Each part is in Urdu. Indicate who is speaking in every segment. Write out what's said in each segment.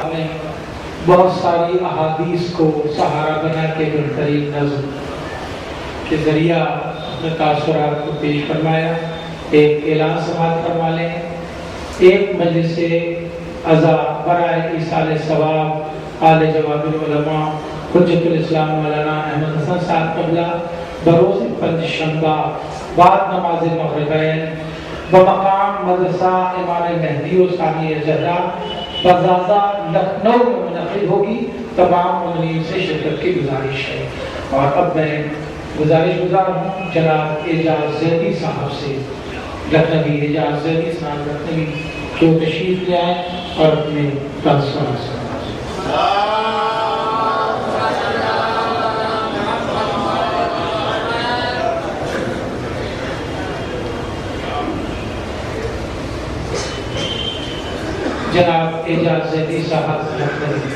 Speaker 1: صاحب نے بہت ساری احادیث کو سہارا بنا کے بہترین نظم کے ذریعہ اپنے تاثرات کو پیش فرمایا. ایک اعلان سماعت فرما لیں. ایک مجلس عزا برائے ایصال ثواب آل جواب العلماء حجت الاسلام مولانا احمد حسن صاحب قبلہ بروز پنجشنبہ بعد نماز مغربین بمقام مدرسہ امام مہدی و ثانی زہرا بزازہ لکھنؤ میں منعقد ہوگی. تمام مؤمنین سے شرکت کی گزارش ہے. اور اب میں گزارش گزار ہوں جناب اعجاز زیدی صاحب سے، لکھنوی اعجاز زیدی صاحب لکھنوی، جو تشریف لے آئیں اور اپنے تاثرات سے جناب اعجاز زیدی صاحب لکھنوی.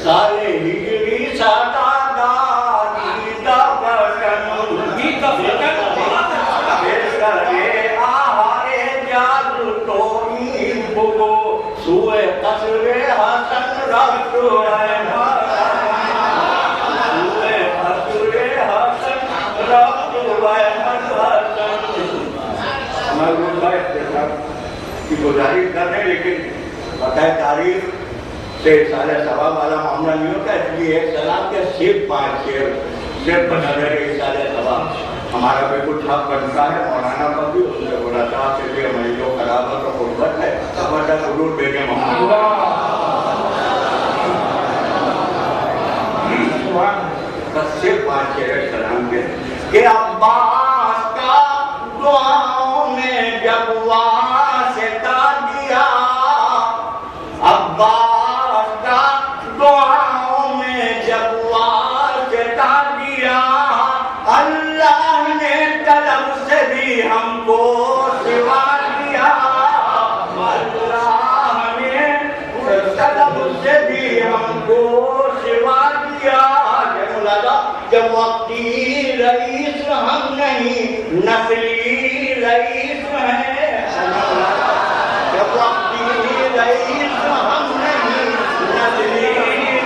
Speaker 2: سارے ہجری سادا کی گزارش کر رہے ہیں، لیکن پتہ ہے تاریخ سے سال ثواب والا معاملہ نہیں ہوتا، اس لیے ایک سلام کے صرف 5 شعر صرف بنا رہے ہیں سال ثواب ہمارا بالکل حق بنتا ہے۔ مولانا کا بھی اس نے بولا تھا کہ یہ ہماری جو خرابت اور غربت ہے بڑا ضرور بیگم محمد بس صرف 5 شعر سلام کے کہ عباس کا دعاؤں میں جب واسطہ دیا، عباس کا دعاؤں میں جب واسطہ دیا، اللہ نے طلب سے بھی ہم کو سوا دیا، اللہ نے طلب سے بھی ہم کو سوا دیا۔ جب وقتی رئیس ہم نہیں نسلی رئیس ہیں، جب وقتی رئیس ہم نہیں نسلی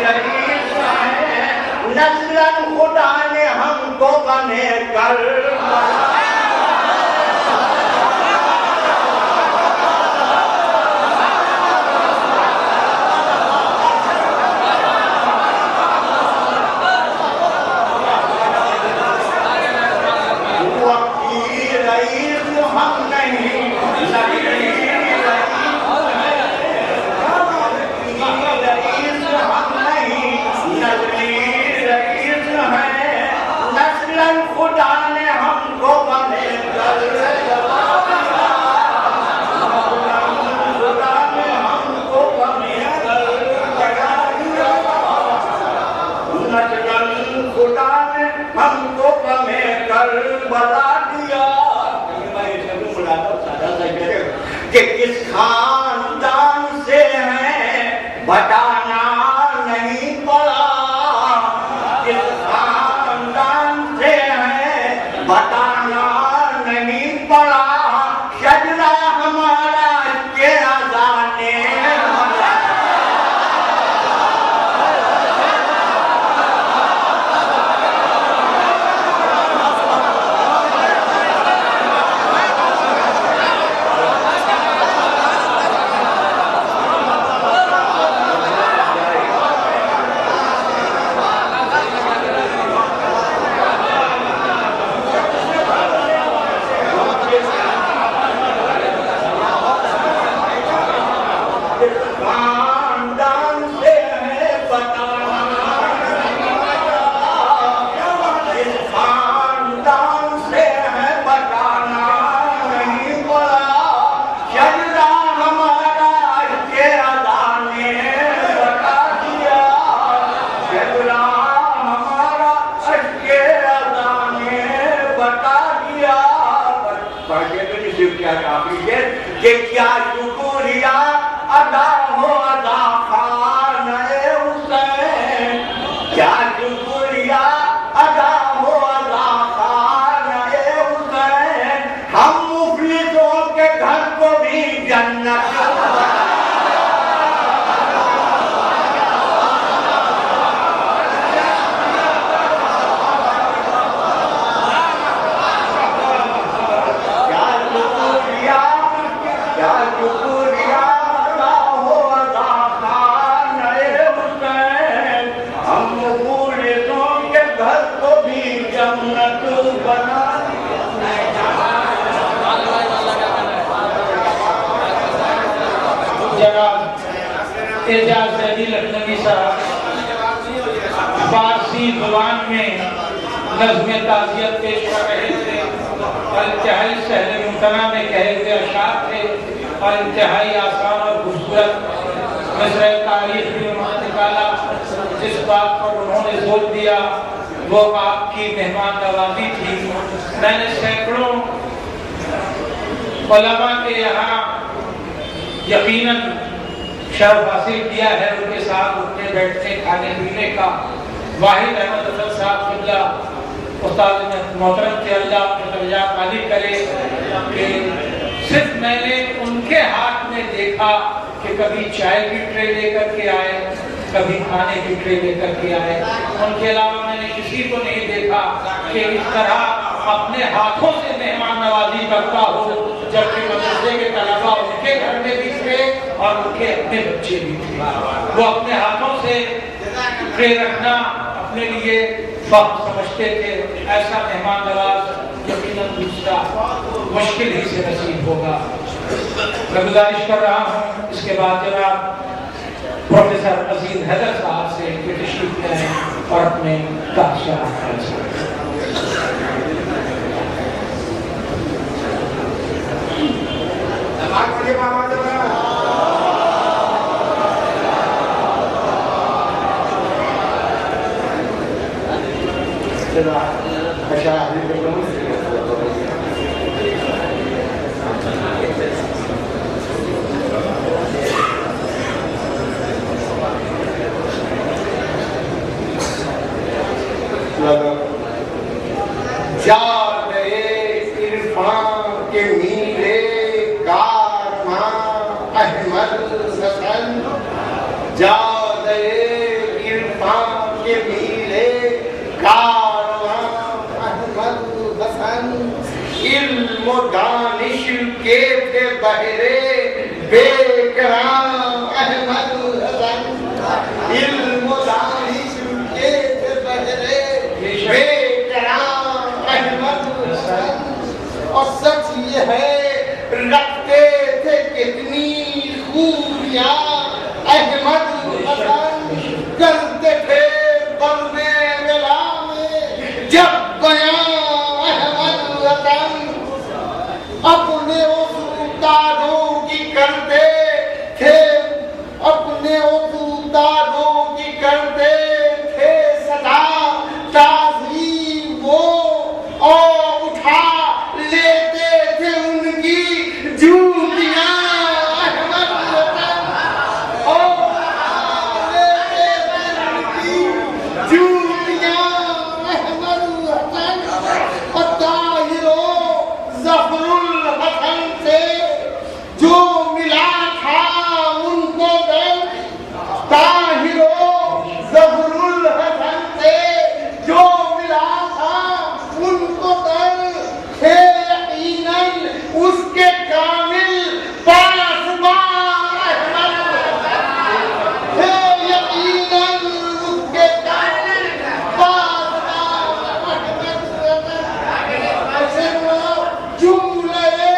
Speaker 2: رئیس ہیں، نسلاً خدا نے ہم کو بنے کر خدا نے ہم کو بنے کر خدا نے ہم کو بنے کر خدا نے ہم کو بنے کر بتا دیا کہ کس خاندان سے ہیں بتانا نہیں پڑا، کس خاندان سے ہیں بتانا نہیں پڑا، شجرہ ہمارا کے ازانے کہ کیا شکریہ ادا ہو ادا خانہ حسین، کیا شکریہ ادا ہو ادا خانہ حسین، ہم مفلسوں کے گھر کو بھی جنت
Speaker 1: اعجاز زیدی لکھنوی صاحب فارسی زبان میں نظم تعزیت پیش کر رہے تھے اور انتہائی سہل ممتنع میں کہے ہوئے اشعار تھے اور انتہائی آسان اور خوبصورت مصرع تاریخ بھی انہوں نے نکالا۔ جس بات پر انہوں نے زور دیا وہ آپ کی مہمان نوازی تھی۔ میں نے سینکڑوں علماء کے یہاں یقیناً شرف حاصل کیا ہے، ان کے ساتھ اٹھنے بیٹھنے کھانے پینے کا۔ واحد احمد حسن صاحب قبلہ استاد محترم تھے، اللہ اپنے درجات عالی کرے، کہ صرف میں نے ان کے ہاتھ میں دیکھا کہ کبھی چائے کی ٹرے لے کر کے آئے، کبھی کھانے کی ٹرے لے کر کے آئے. ان کے علاوہ میں نے کسی کو نہیں دیکھا کہ اس طرح اپنے ہاتھوں سے مہمان نوازی کرتا ہو. جبکہ مدرسے کے طلباء ان کے گھر میں بھی تھے اور ان کے اپنے بچے بھی تھے. وہ اپنے ہاتھوں سے ٹرے رکھنا اپنے لیے فخر سمجھتے تھے. ایسا مہمان نواز یقیناً دوسرا مشکل ہی سے نصیب ہوگا. میں گزارش کر رہا ہوں اس کے بعد جناب پروفیسر عزیز حیدر صاحب سے کہ تشریف لے آئیں اور اپنے تاثرات پیش کریں.
Speaker 3: کے میرے کارواں احمد حسن جادے عرفان کے میرے کارواں احمد حسن علم و دانش کے تھے بہرے بے کرام احمد حسن علم و دانش کے تھے بہرے بے کرام احمد حسن. اور سچ یہ ہے رکھتے تھے کتنی خوبیاں احمد حسن کرتے تھے بلنے ولا میں جب بیان احمد حسن اپنے استادوں کی کرتے تھے اپنے استادوں کی کرتے تھے صدا تعظیم وہ اور اٹھا لیتے تھے ان کی جوتیاں احمد حسن اور لیتے تھے ان کی جوتیاں احمد حسن. اور طاہر و ظفر الحسن سے جو ملا تھا ان کو در طاہر و ظفر الحسن سے جو ملا تھا ان کو در ہے یقیناً اس کے کامل پاسبان احمد حسن ہے یقیناً اس کے کامل پاسبان احمد حسن. جملے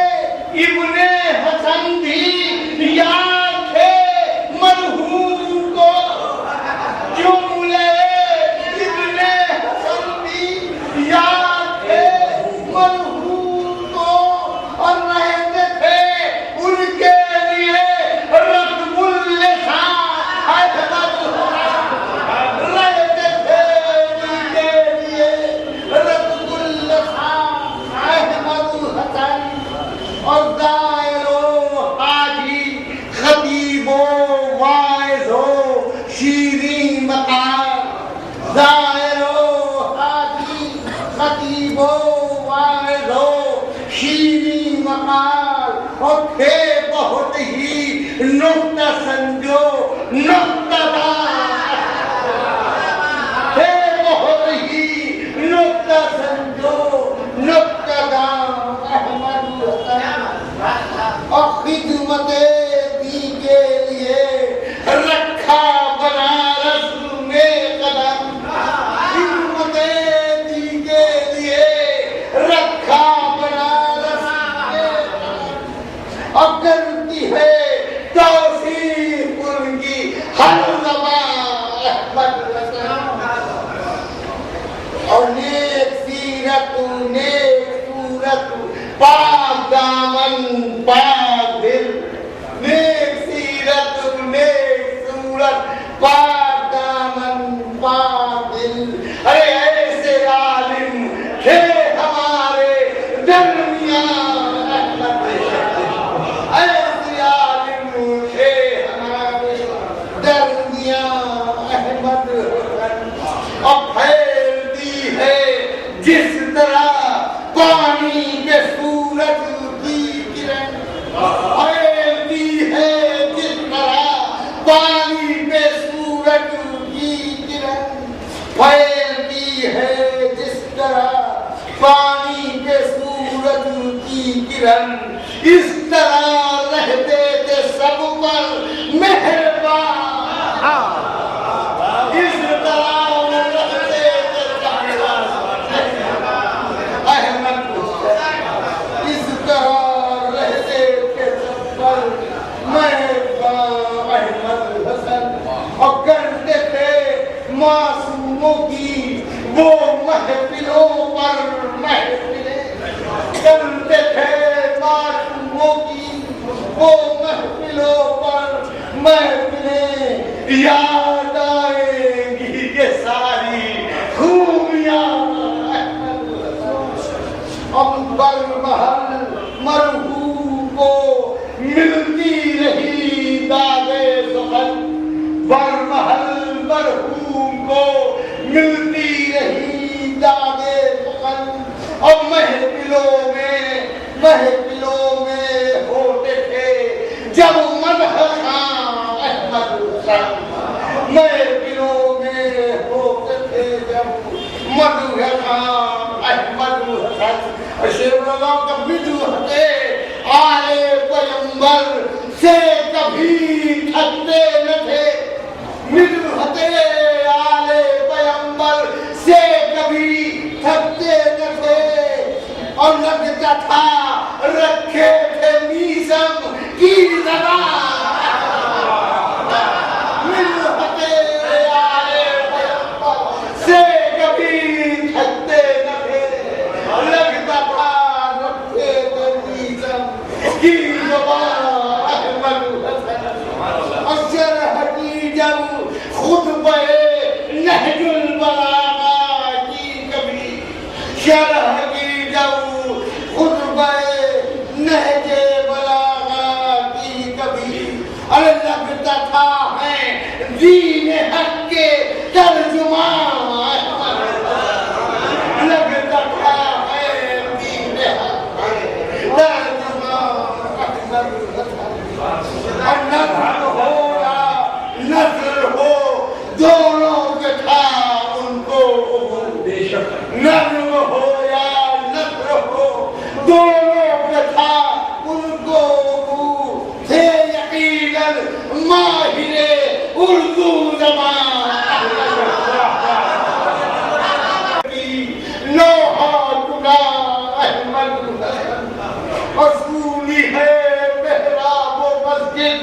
Speaker 3: ابن حسن بھی یاد تھے مرحوم کو جملے ابن حسن بھی یاد تھے مرحوم کو اور رہتے تھے ان کے لیے رتب اللسان احمد حسن رہتے تھے ان کے لیے رتب اللسان احمد حسن. اور دائر و حاجی خطیب و واعظ و شیریں مقام دائر و حاجی خطیب و واعظ و شیریں مقام اور تھے بہت ہی نکتہ سنجو نکتہ دار تھے بہت ہی نکتہ سنجو نکتہ دار احمد حسن. اور خدمت دی کے لیے رکھا بنارس میں قدم خدمت دی کے لیے رکھا بنارس میں قدم. اور کرتی ہے توصیف ان کی ہر زبان احمد حسن. اور نیک سیرت نیک صورت پاک دامن پاک دل نیک سیرت نیک صورت پاک دامن پاک دل. ارے ایسے عالم تھے ہمارے درمیان احمد حسن ایسے عالم تھے ہمارے درمیان احمد حسن. اور پھیلتی ہے جس طرح پانی کے سورج کی کرن پھیلتی ہے جس طرح پانی پہ سورج فقیرن، اس طرح رہتے تھے سب پر مہربان، اس طرح رہتے تھے سب پر احمد حسین، اس طرح رہتے تھے سب پر مہربان احمد حسن، اور کرتے تھے معصوموں کی وہ محفلوں پر محفلیں، کرتے تھے معصوموں کی وہ محفلوں پر محفلیں، یاد آئیں گی یہ ساری خوبیاں احمد حسن، عنبر محل مرحوم کو ملتی رہی دادے سخن، برمحل مرحوم کو ملتی رہی دادے سخن، اور محفلوں میں ہوتے تھے جب مدح خان احمد حسن، محفلوں میں ہوتے تھے جب مدح خان احمد حسن، شیر اللہ کا بدوحت آل پیغمبر سے کبھی تھکتے نہ تھے، مدحت آل پیغمبر سے کبھی تھکتے نہ تھے، اور لگتا تھا رکھے تھے میزم کی زبان، مدحت آل پیغمبر سے کبھی تھکتے نہ تھے، لگتا تھا رکھے تھے میزم کی زبان احمد حسن، اور شرح کی جب خطبہ نہج البلاغہ کی کبھی، شرح کی جب خطبہ نہج بلاغہ کی کبھی، ارے لگتا تھا ہے دین حق کے ترجمان احمد حسن، لگتا تھا ہے دین حق کے ترجمان احمد حسن، اور نظر ہو یا نظر ہو دونوں کے تھا ان کو بے شک، نظر ہو یا نظر ہو دونوں کے تھا ان کو تھے یقیناً ماہر اردو زبان، لوحہ گنا احمد حسن، اور سونی ہے محراب و مسجد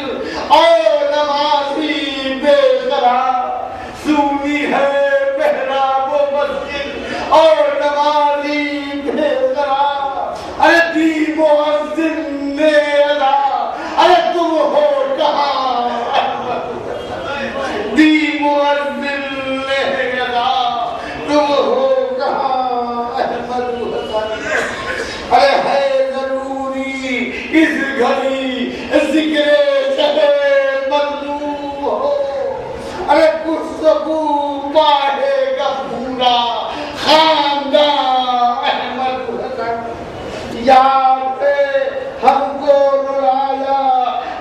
Speaker 3: اور نمازی بے قرار، سونی ہے محراب و مسجد اور نمازی بے قرار، ارے دی مؤذن نے ادا، ارے تم ہو کہاں احمد حسن، دی مؤذن نے ادا، تم ہو کہاں احمد حسن، ارے ہے ضروری اس گھڑی ذکر شہر مظلوم ہو، ارے گفتگو پاہے گا پورا خاندان احمد حسن، یاد ہے ہم کو رلایا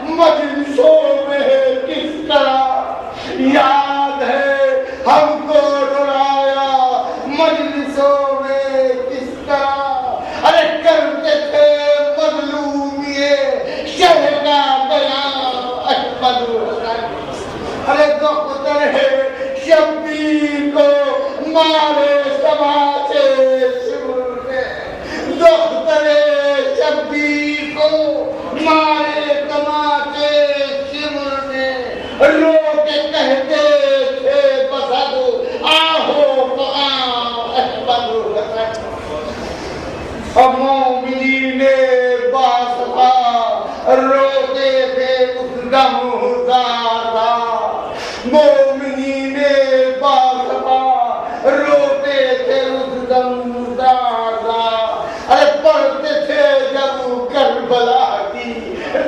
Speaker 3: مجلسوں میں کس طرح، یاد ہے ہم کو رلایا مجلسوں میں کس طرح، ارے کرتے تھے مظلومیے شہر کا بیان احمد حسن، ارے دختر ہے شبیر کو مارے سماچے شمر نے، دختر شبیر کو مارے تماچے شمر نے، لوگ کہتے تھے بسد آہو فغان احمد حسن، اور مومنین باسفا روتے تھے اس دم زارا، مومنین باسفا روتے تھے اس دم زارا، ارے پڑھتے تھے جب کربلا کی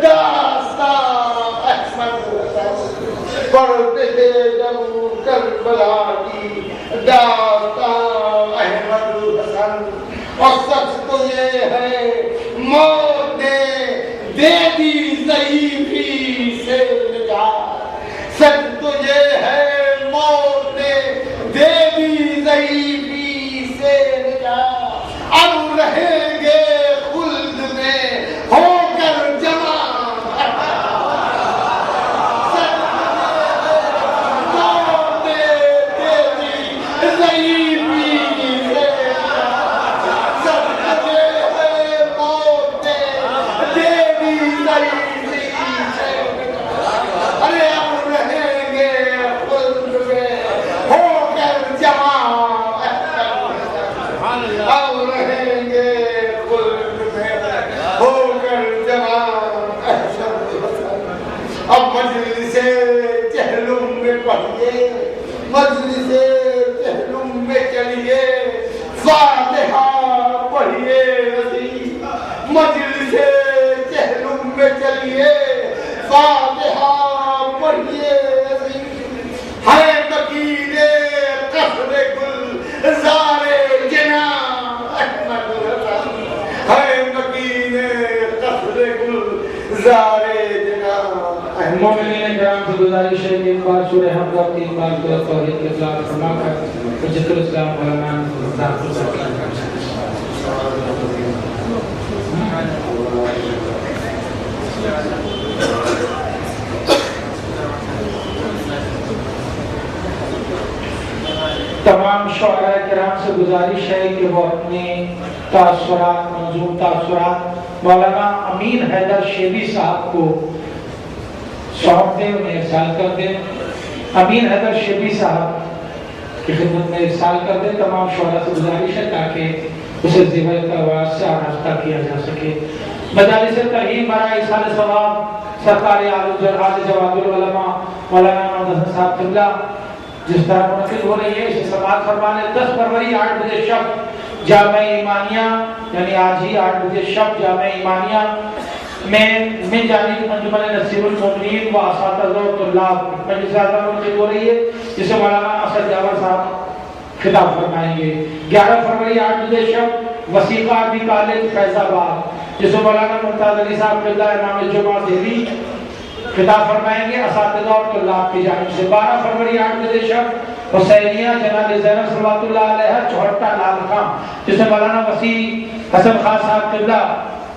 Speaker 3: داستان احمد حسن، پڑھتے تھے جب کربلا کی داستان احمد حسن، اور سچ تو یہ ہے موت نے دے دی ضعیفی سے فاتحہ پڑھیے عزیز، مجلس چہلم میں چلیے، فاتحہ پڑھیے عزیز، ہے مکین قصر گلزار جنا احمد حسن، ہے مکین قصر گلزار جنا احمد۔
Speaker 1: مومنین کرام سے گزارش ہے کہ ایک بار سورہ حمد اور 3 بار سورہ توحید کے اطلاق فرما کر حجت الاسلام مولانا داخل تمام شعراء کرام سے گزارش ہے کہ وہ اپنے تاثرات، منظوم تاثرات مولانا امین حیدر شیبی صاحب کو سونپ دیں، انہیں ارسال کر دیں۔ امین حیدر شیبی صاحب کی خدمت میں ارسال کر دیں۔ تمام شعراء سے گزارش ہے تاکہ اسے زیور آواز سے آراستہ کیا جا سکے۔ مجالس ترحیم برائے ایصال ثواب سرکار عالی جواد العلماء مولانا محمد حسن صاحب قبلہ جس طرح منعقد ہو رہی ہے اسے سماعت فرمانے 10 فروری 8 بجے شب جامع ایمانیہ، یعنی آج ہی 8 بجے شب جامع ایمانیہ میں من جانب انجمن نصیر المؤمنین و اساتذہ و طلاب مجلس اعظم منعقد ہو رہی ہے جسے مولانا اسد جاور صاحب خطاب فرمائیں گے۔ 11 فروری 8 بجے شب وسیقہ عربی کالج فیض آباد جسے مولانا ممتاز علی صاحب قبلہ امام الجمعہ دہلی خطاب فرمائیں گے اساتذہ اور طلاب کی جانب سے۔ 12 فروری 8 بجے شب حسینیہ جناب زینب صلوات اللہ علیہ چوہٹہ لال خان جسے مولانا وسیع حسن خان صاحب قبلہ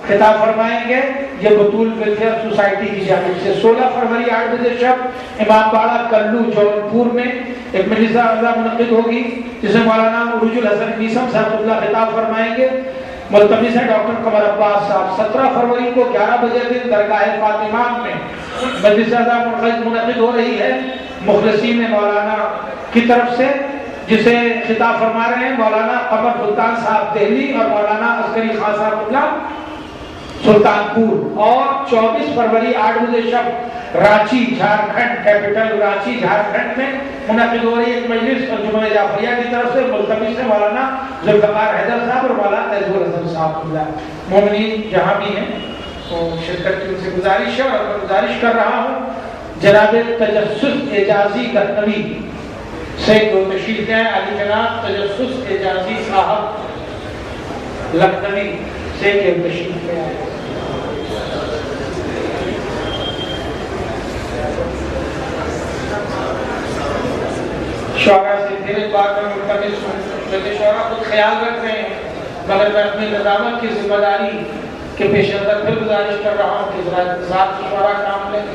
Speaker 1: خطاب فرمائیں گے، یہ بطول ویلفیئر سوسائٹی کی جانب سے۔ 16 فروری 8 بجے شب امام باڑہ کلو جون پور میں ایک مجلس اعظم منعقد ہوگی جسے مولانا عروج الحسن میسم صاحب قبلہ خطاب فرمائیں گے، ملتمس ہے ڈاکٹر قمر عباس صاحب۔ 17 فروری کو 11 بجے دن درگاہ فاطمہ میں مجلس اعظم منعقد ہو رہی ہے مخلصین مولانا کی طرف سے، جسے خطاب فرما رہے ہیں مولانا قمر سلطان صاحب دہلی اور مولانا عسکری خان صاحب قبلہ سلطان پور۔ اور 24 فروری 8 بجے شب رانچی جھارکھنڈ کیپٹل رانچی جھارکھنڈ میں منعقد ہو رہی ہے ایک مجلس انجمن جعفریہ کی طرف سے، ملتمس ہے مولانا ذوالفقار حیدر صاحب اور مولانا تیزور الحسن صاحب قبلہ۔ مومنین جہاں بھی ہیں تو شرکت کی ان سے گزارش ہے اور میں گزارش کر رہا ہوں جناب تجسس اعجازی لکھنوی سے جو تشریف لے آئے، علی جناب تجسس اعجازی صاحب لکھنوی سے جو تشریف لے آئے۔ شعراء سے پھر ایک بار میں ملتمس ہوں، کیونکہ شعراء خود خیال رکھ رہے ہیں مگر میں اپنی نظامت کی ذمہ داری کے پیش نظر پھر گزارش کر رہا ہوں کہ ذرا ذات کی شعراء کام لیں۔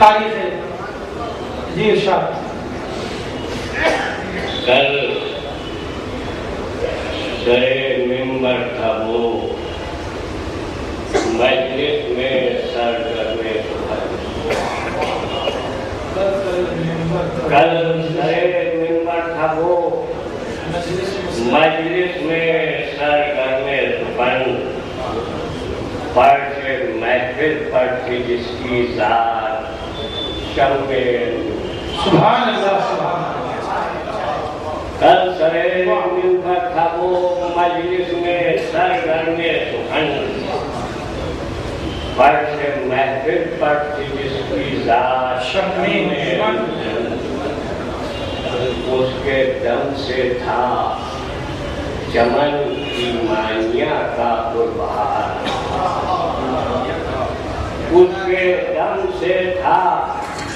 Speaker 1: تاریخ ہے جی ارشاد۔
Speaker 4: کل سرے ممبر تھا وہ مجلس میں سر کرنے کل سرے ممبر تھا وہ مجلس میں سر کرنے سخن پر محفل پر تھی جس کی ذات
Speaker 1: سبحان اللہ سبحان اللہ۔
Speaker 4: کل سرے ممبر تھا وہ مجلس میں سرگرم سخن پر سے محفل پر تھی جس کی ذات اس کے دم سے تھا چمن ایمانیہ کا بہار، اس کے دم سے تھا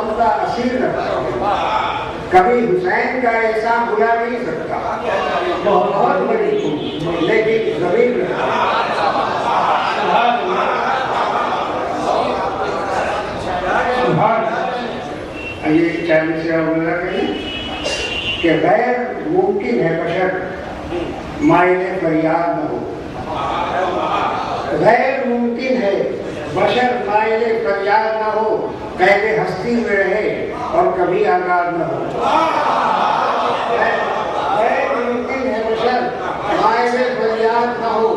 Speaker 3: غم کا اسیر رکھتا ہوں، کبھی حسین کا احسان بلا نہیں سکتا، بہت بڑی ہوں لیکن زمین رکھتا ہوں۔ یہ 40 سے اللہ کہیں کہ غیر ممکن ہے بشر مائل فریاد نہ ہو، غیر ممکن ہے بشر مائل فریاد نہ ہو، قید ہستی میں رہے اور کبھی آزاد نہ ہو۔ غیر ممکن ہے بشر مائل فریاد نہ ہو،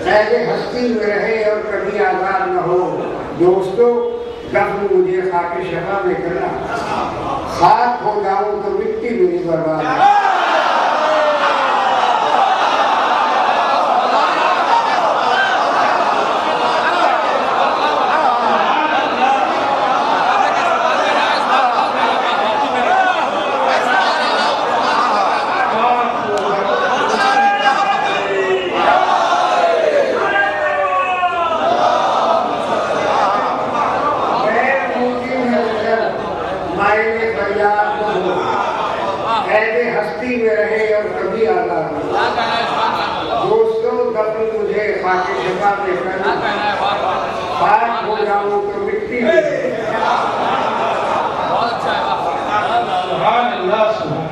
Speaker 3: قید ہستی میں رہے اور کبھی آزاد نہ ہو۔ دوستو دفن مجھے خاک شفا میں کرنا، خاک ہو جاؤں تو مٹی میری برباد ہے۔ ہستی میں رہے اور کبھی آزاد نہ ہو۔ دوستوں دفن مجھے خاک شفا میں کرنا، خاک ہو جاؤں تو مٹی میں۔
Speaker 1: سبحان اللہ، سبحان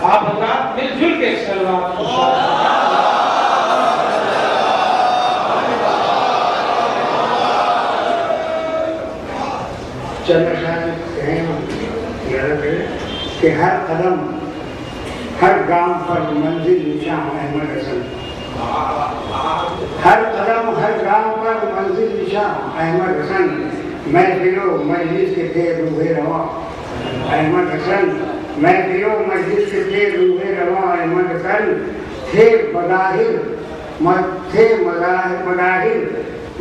Speaker 1: آپ حضرات مل جل کے سلوات
Speaker 3: چند اشعار کہیں یاد ہے کہ ہر قدم ہر گام پر منزل نشاں احمد حسن، ہر قدم ہر گام پر منزل نشاں احمد حسن، محفل و مجلس کے تھے روح رواں احمد حسن، محفل و مجلس کے تھے روح رواں احمد حسن، تھے مظاہر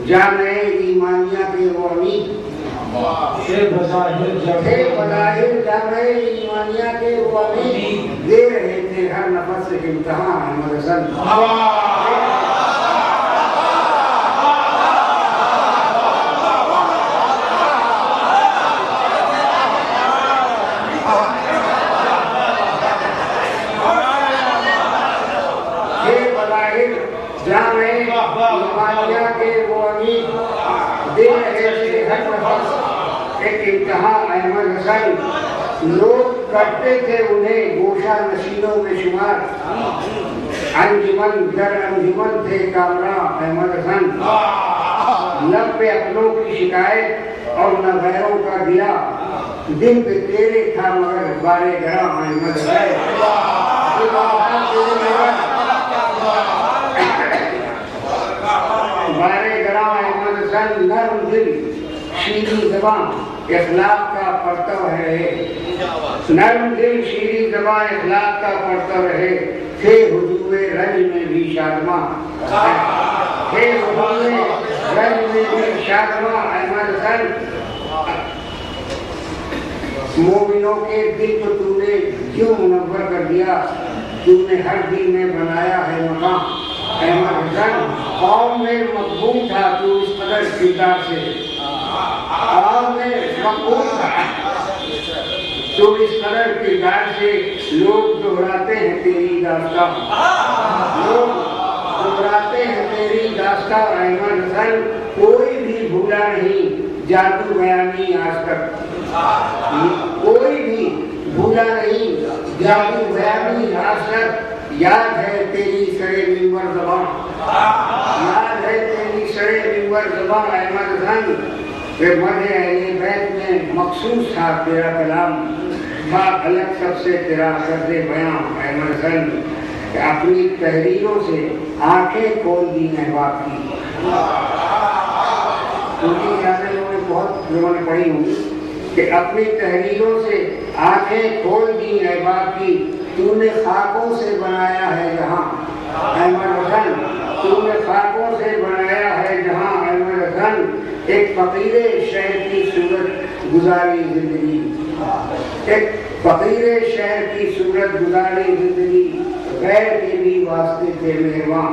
Speaker 3: جامع ایمانیہ کے وہ امین، تھے مظاہر جامع ایمانیہ کے وہ امین، دے رہے تھے ہر نفس سے امتحان احمد حسن۔ جامع ایمانیہ کے وہ امین، دے رہے تھے ہر نفس ایک امتحان احمد حسن، لوگ کرتے تھے انہیں گوشہ نشینوں میں شمار، انجمن در انجمن تھے کامراں احمد حسن، لب پہ اپنوں کی شکایت اور نہ غیروں کا دیا، دل پہ تیرے تھا مگر بارے گراں احمد حسن۔ بارے گراں احمد حسن، نرم دل شیریں زباں اخلاق کا پرتو ہے، نرم دل شیریں زباں اخلاق کا پرتو رہے، تھے حضور رنج میں بھی شادماں، تھے حضور رنج میں بھی شادماں احمد حسن۔ مومنوں کے دل کو تو نے کیوں منور کر دیا، تو نے ہر دل میں بنایا ہے مقام احمد حسن، قوم میں مقبول تھا تو اس قدر کردار سے، قوم میں مقبول تھا تو اس قدر کردار سے، لوگ دہراتے ہیں تیری داستان، لوگ دہراتے ہیں تیری داستان احمد حسن، کوئی بھی بھولا نہیں جادو بیانی آج تک، کوئی بھی بھولا نہیں جادو بیانی آج تک، یاد ہے تیری سرے منور زبان، یاد ہے تیری سرے منور زبان احمد حسن، کہ مدح اہل بیت میں مخصوص تھا تیرا کلام، تھا الگ سب سے تیرا طرز بیان احمد حسن، کہ اپنی تحریروں سے آنکھیں کھول دی احباب کی، کیونکہ یادیں لوگوں نے بہت لوگوں نے پڑھی ہوں کہ اپنی تحریروں سے آنکھیں کھول دی احباب کی، تو نے خاکوں سے بنایا ہے جہاں احمد حسن، تو نے خاکوں سے بنایا ہے جہاں احمد حسن، ایک فقیر شہر کی صورت گزاری زندگی، ایک فقیر شہر کی صورت گزاری زندگی، غیر کے بھی واسطے تھے مہربان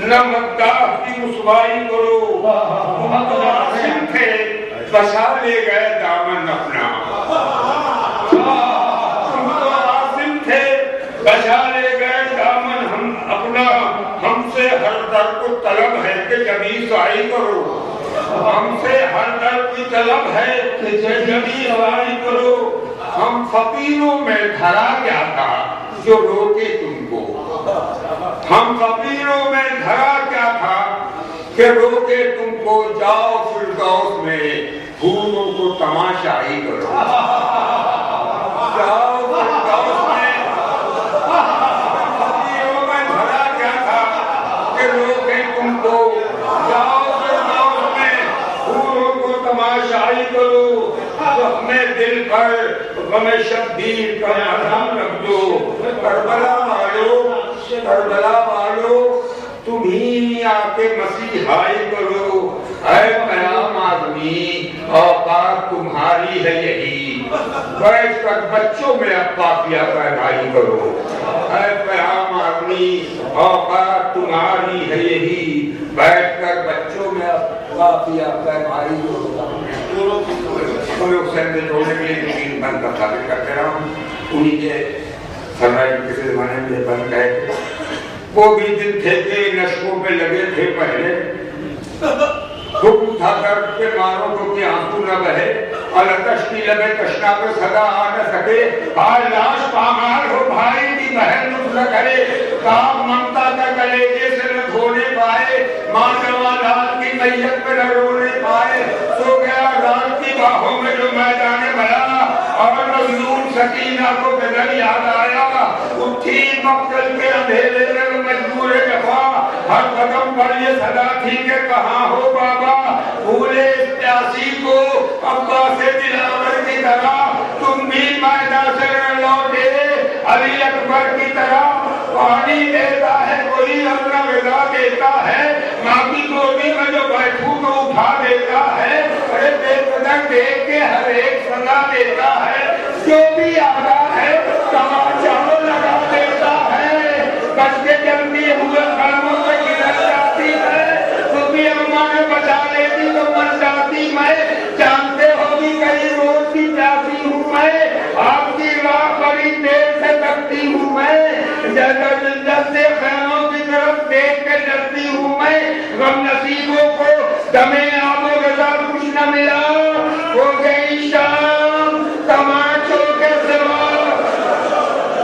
Speaker 5: نہ مداح کی رسوائی کرو. ہم تو عاصم تھے بچا لے گئے دامن اپنا. ہم تو عاصم تھے بچا لے گئے دامن ہم اپنا. ہم سے ہر در کو طلب ہے کہ جبھی سعی کرو. ہم سے ہر در کی طلب ہے کہ جبھی سعی کرو. ہم فقیروں میں دھرا کیا تھا جو روکے تم کو. ہم فقیروں میں دھرا کیا تھا کہ روکے تم کو. جاؤ فردوس میں پھولوں کو تماشائی کرو. جاؤ فردوس میں. فقیروں میں دھرا کیا تھا کہ روکے تم کو. جاؤ فردوس میں پھولوں کو تماشائی کرو. ہمیں دل پر غم شبیر کا مرہم رکھ دو. کربلا والو کربلا والو تم ہی آ کے مسیحائی کرو. اے پیام آدمی اوقات تمہاری ہے یہی. بیٹھ کر بچوں میں اب قافیہ پیمائی کرو. اے پیام آدمی اوقات تمہاری ہے یہی. بیٹھ کر بچوں میں اب قافیہ پیمائی کرو. حسین جوڑنے کے لیے تین بند کا ثابت کرتے رہا ہوں. انہیں کے سرمائے کسی زمانے میں بند گئے. وہ بھی دن تھے کہ نشقوں پہ لگے تھے پہلے. حکم تھا درد پہ ماروں کو کہ آنسو نہ بہے. الاتش کی لبے تشنا پہ صدا آ نہ سکے. آج لاش پامال ہو بھائی کی بہن نفس نہ کرے. کام ممتا کا کلیجے سے نہ دھونے پائے. ماں جوان کی میت پہ نہ رونے پائے. سو گیا رات کی باہوں میں جو میدان بلا. اور مظلوم سکینہ کو بدل یاد آیا. اٹھی مقتل کے اندھیرے میں مجبور جفا. ہر قدم پر یہ صدا تھی کہ کہاں ہو بابا. بھولے اس پیاسی کو عباس دلاور کی طرح. تم بھی میدان سے نہ لوٹے علی اکبر کی طرح. پانی دیتا ہے کوئی اپنا غذا دیتا ہے. ماں کی گودی میں جو بیٹھوں تو اٹھا دیتا ہے. ارے بے قدر دیکھ کے ہر ایک سزا دیتا ہے. جو بھی آتا ہے تماشا لگا دیتا ہے. بچ کے جلدی ہوئے قلموں سے گزر جاتی ہے. تو بھی اماں نے بچا لیتی تو مر جاتی میں. جانتے ہو بھی کئی روز کی پیاسی ہوں میں. آپ کی راہ بڑی دیر سے تکتی ہوں میں. جلد سے خیموں کی طرف دیکھ کے ڈرتی ہوں میں. غم نصیبوں کو دمے آب و غذا کچھ نہ ملا. ہو گئی شام تماچوں کے سوا.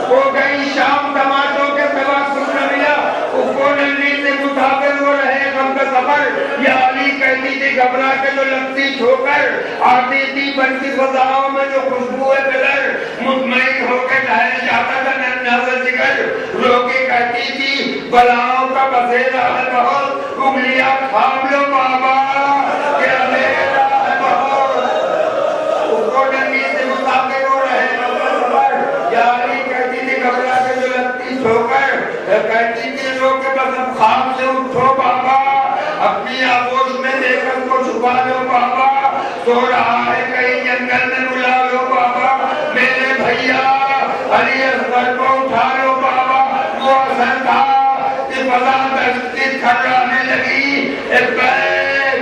Speaker 5: ہو گئی شام تماچوں کے سوا کچھ نہ ملا. اس کو نلنی سے مسافر ہو رہے غم کا سفر. یا علی کہتی تھی گھبرا کے جو لگتی ٹھوکر. آتی تھی بن کی فضاؤں میں جو خوشبو ہے قدر. مطمئن ہو کے ٹہل جاتا تھا ننھا سا جگر. رو کے کہتی تھی بلاؤں کا بسیرا ہے بہت. انگلیاں تھام لو بابا کہ اندھیرا ہے بہت. اس کو ننھی سے مسافر ہو رہے غم کا سفر. یا علی کہتی تھی گھبرا کے جو لگتی ٹھوکر. کہتی تھی رو کے بس اب خواب سے اٹھو بابا. اپنی آغوش میں لے کر کو چھپا لو بابا. سو رہا ہے کہیں جنگل میں بلا لو بابا. میرے بھیا علی اصغر کو اٹھا لو بابا. وہ اثر تھا کہ فضا دستی تھرانے لگی. ایک بیر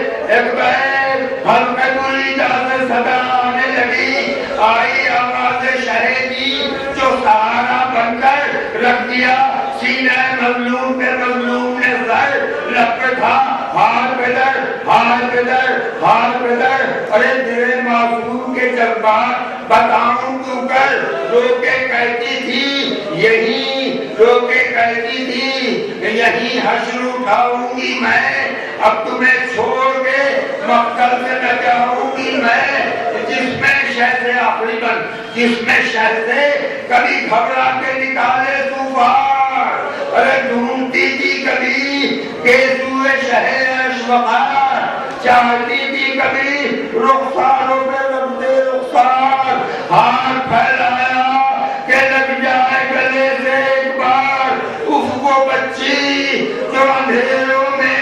Speaker 5: ہلکے گلی جہاں سے صدا آنے لگی. آئی آواز شہے کی جو سہارا بن کر رکھ دیا سینہ مظلوم کے. مظلوم نے سر لب پہ تھا ہاتھ پہ در ہاتھ پہ در ہاتھ پہ در. ارے میرے معصوم کے جذبات بتاؤں تو کر. رو کے کہتی تھی یہی. رو کے کہتی تھی یہی حشر اٹھاؤں گی میں. اب تمہیں چھوڑ کے مقتل سے نہ جاؤں گی میں. جس میں شہد افریقن جس میں شہد کبھی گھبرا کے نکالے طوفان. ارے ڈھونڈتی تھی کبھی گیسوئے شہر اشوقار. چاہتی تھی کبھی رخساروں پہ لگتے رخسار. ہاتھ پھیلایا کہ لگ جائے گلے سے ایک بار. اف وہ بچی جو اندھیروں میں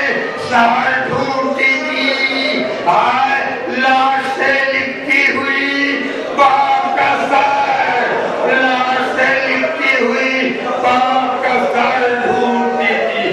Speaker 5: سہر ڈھونڈتی تھی. آئے لاش سے لکھتی ہوئی باپ کا سر. لاش سے لکھتی ہوئی باپ کا سر ڈھونڈتی تھی.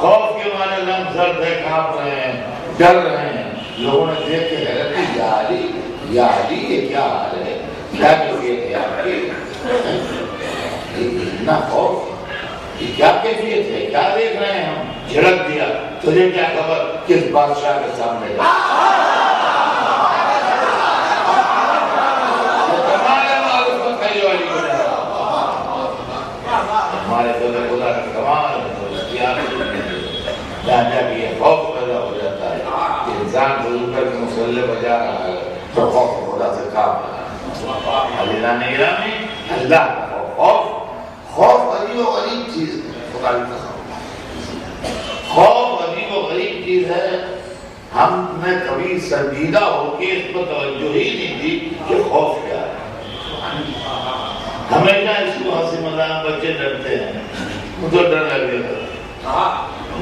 Speaker 6: خوف کے معنی لم زرد ہے، کانپ رہے ہیں، ڈر رہے ہیں. لوگوں نے دیکھ کے حیرت کی، یا علی یہ کیا حال ہے، کیا کیفیت ہے آپ کی؟ اتنا خوف، یہ کیا کیفیت ہے، کیا دیکھ رہے ہیں ہم؟ جھڑک دیا. تجھے کیا خبر کس بادشاہ کے سامنے گئے؟ ہمارے خدا کا کمال جب یہ خوف پیدا ہو جاتا ہے کہ انسان ضرور کر کے مسلح بجا رہا ہے تو خوف خدا سے کام رہا ہے. اللہ کا خوف عجیب و غریب چیز ہے. خدا کی قسم خوف عجیب و غریب چیز ہے. ہم نے کبھی سنجیدہ ہو کے اس پر توجہ ہی نہیں دی کہ خوف کیا ہے. ہمیشہ اس کو ہنسی مذاق بچے ڈرتے ہیں، مجھے ڈر لگے گا.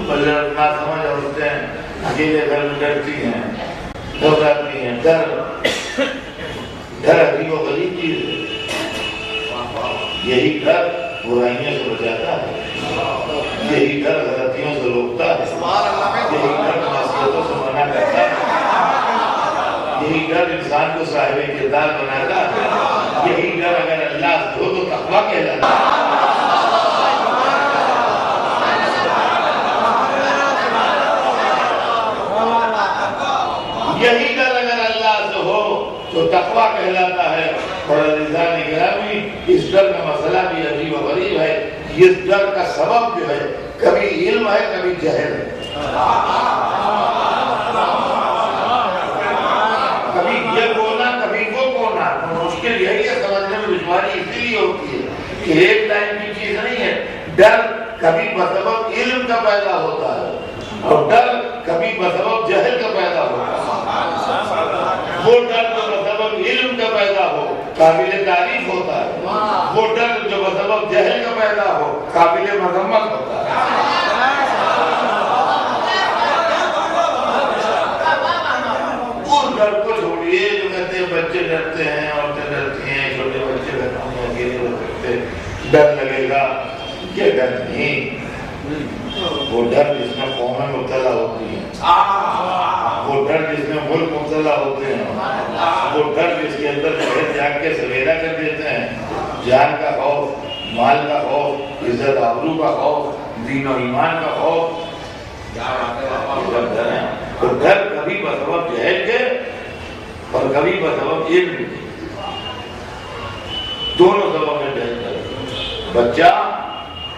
Speaker 6: بلے نہ سمجھ ہوتے ہیں، اکیلے گھر میں ڈرتی ہیں، گھبراتی ہیں. ڈر عجیب و غریب چیز ہے. یہی ڈر برائیوں سے بچاتا ہے، یہی ڈر غلطیوں سے روکتا ہے، یہی ڈر معصیتوں سے منع کرتا ہے، یہی ڈر انسان کو صاحب کردار بناتا ہے. یہی ڈر اگر اللہ سے ہو تو تقویٰ کہلاتا ہے. یہی ڈر اگر اللہ سے ہو تو تقویٰ کہلاتا ہے. اور عزیزان گرامی، اس ڈر کا مسئلہ بھی عجیب و غریب ہے. اس ڈر کا سبب جو ہے کبھی علم ہے، کبھی جہل ہے. کبھی یہ بولنا، کبھی وہ بولنا. مشکل یہی ہے سمجھنے میں، دشواری اسی لیے ہوتی ہے کہ ایک ٹائم کی چیز نہیں ہے. ڈر کبھی بسبب علم کا پیدا ہوتا ہے اور ڈر کبھی بسبب جہل کا پیدا ہوتا ہے. وہ ڈر جو بسبب علم کا پیدا ہو قابل تعریف ہوتا ہے، وہ ڈر جو بسبب جہل کا پیدا ہو قابل مذمت ہوتا ہے. اس ڈر کو چھوڑیے جو کہتے ہیں بچے ڈرتے ہیں، عورتیں ڈرتی ہیں، چھوٹے بچے ڈرتے ہیں، اکیلے ہو سکتے، ڈر لگے گا. یہ ڈر نہیں، وہ ڈر جس میں قومیں مبتلا ہوتی ہیں، وہ ڈر جس میں ملک مبتلا ہوتے ہیں، وہ ڈر جس کے اندر جاگ کے سویرا کر دیتے ہیں. جان کا خوف، مال کا خوف، عزت آبرو کا خوف، دین و ایمان کا خوف. ڈر ہے تو ڈر کبھی بسبب جہل کے اور کبھی بسبب علم کے، دونوں سبب میں ڈر ہے. بچہ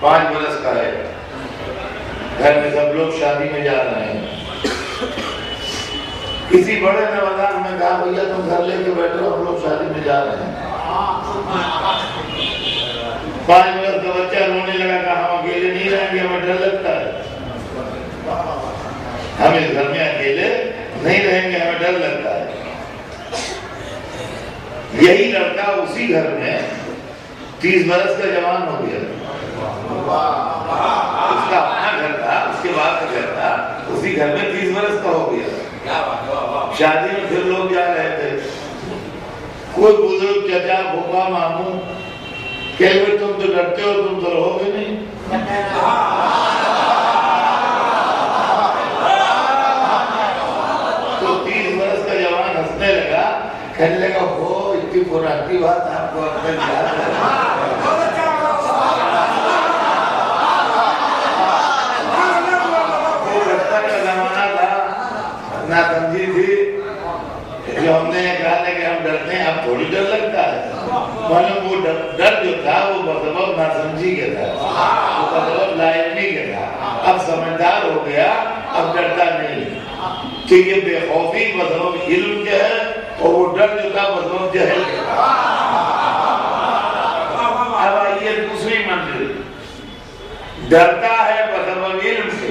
Speaker 6: 5 برس کا ہے، گھر میں سب لوگ شادی میں جا رہے ہیں. کسی بڑے نے مذاق میں کہا بھیا تم گھر لے کے بیٹھو، ہم لوگ شادی میں جا رہے ہیں. 5 برس کا بچہ رونے لگا، کہا ہم اکیلے نہیں رہیں گے، ہمیں ڈر لگتا ہے. ہم اس گھر میں اکیلے نہیں رہیں گے، ہمیں ڈر لگتا ہے. یہی لڑکا اسی گھر میں 30 برس کا جوان ہو گیا. اس کا اپنا گھر تھا، اس کے بعد کا گھر تھا، اسی گھر میں 30 برس کا ہو گیا. شادی میں پھر لوگ جا رہے تھے. کوئی بزرگ چچا پھوپھا ماموں کہ تم تو ڈرتے ہو، تم تو رہو گے نہیں. تو 30 برس کا جوان ہنسنے لگا، کہنے لگا ہو اتنی پرانی بات آپ کو اپنے یاد ہے. وہ بچپن کا زمانہ تھا، نہ سمجھی تھی، جو ہم نے کہا تھا کہ ہم ڈرتے ہیں، اب تھوڑی ڈر لگتا ہے. معلوم وہ ڈر جو تھا وہ بسبب ناسمجھی کے تھا، وہ بسبب لا علمی کے تھا. اب سمجھدار ہو گیا، اب ڈرتا نہیں. کہ یہ بے خوفی بسبب علم کے ہے اور وہ ڈر جو تھا بسبب جہل کے تھا. اب آئیے دوسری منزل، ڈرتا ہے بسبب علم سے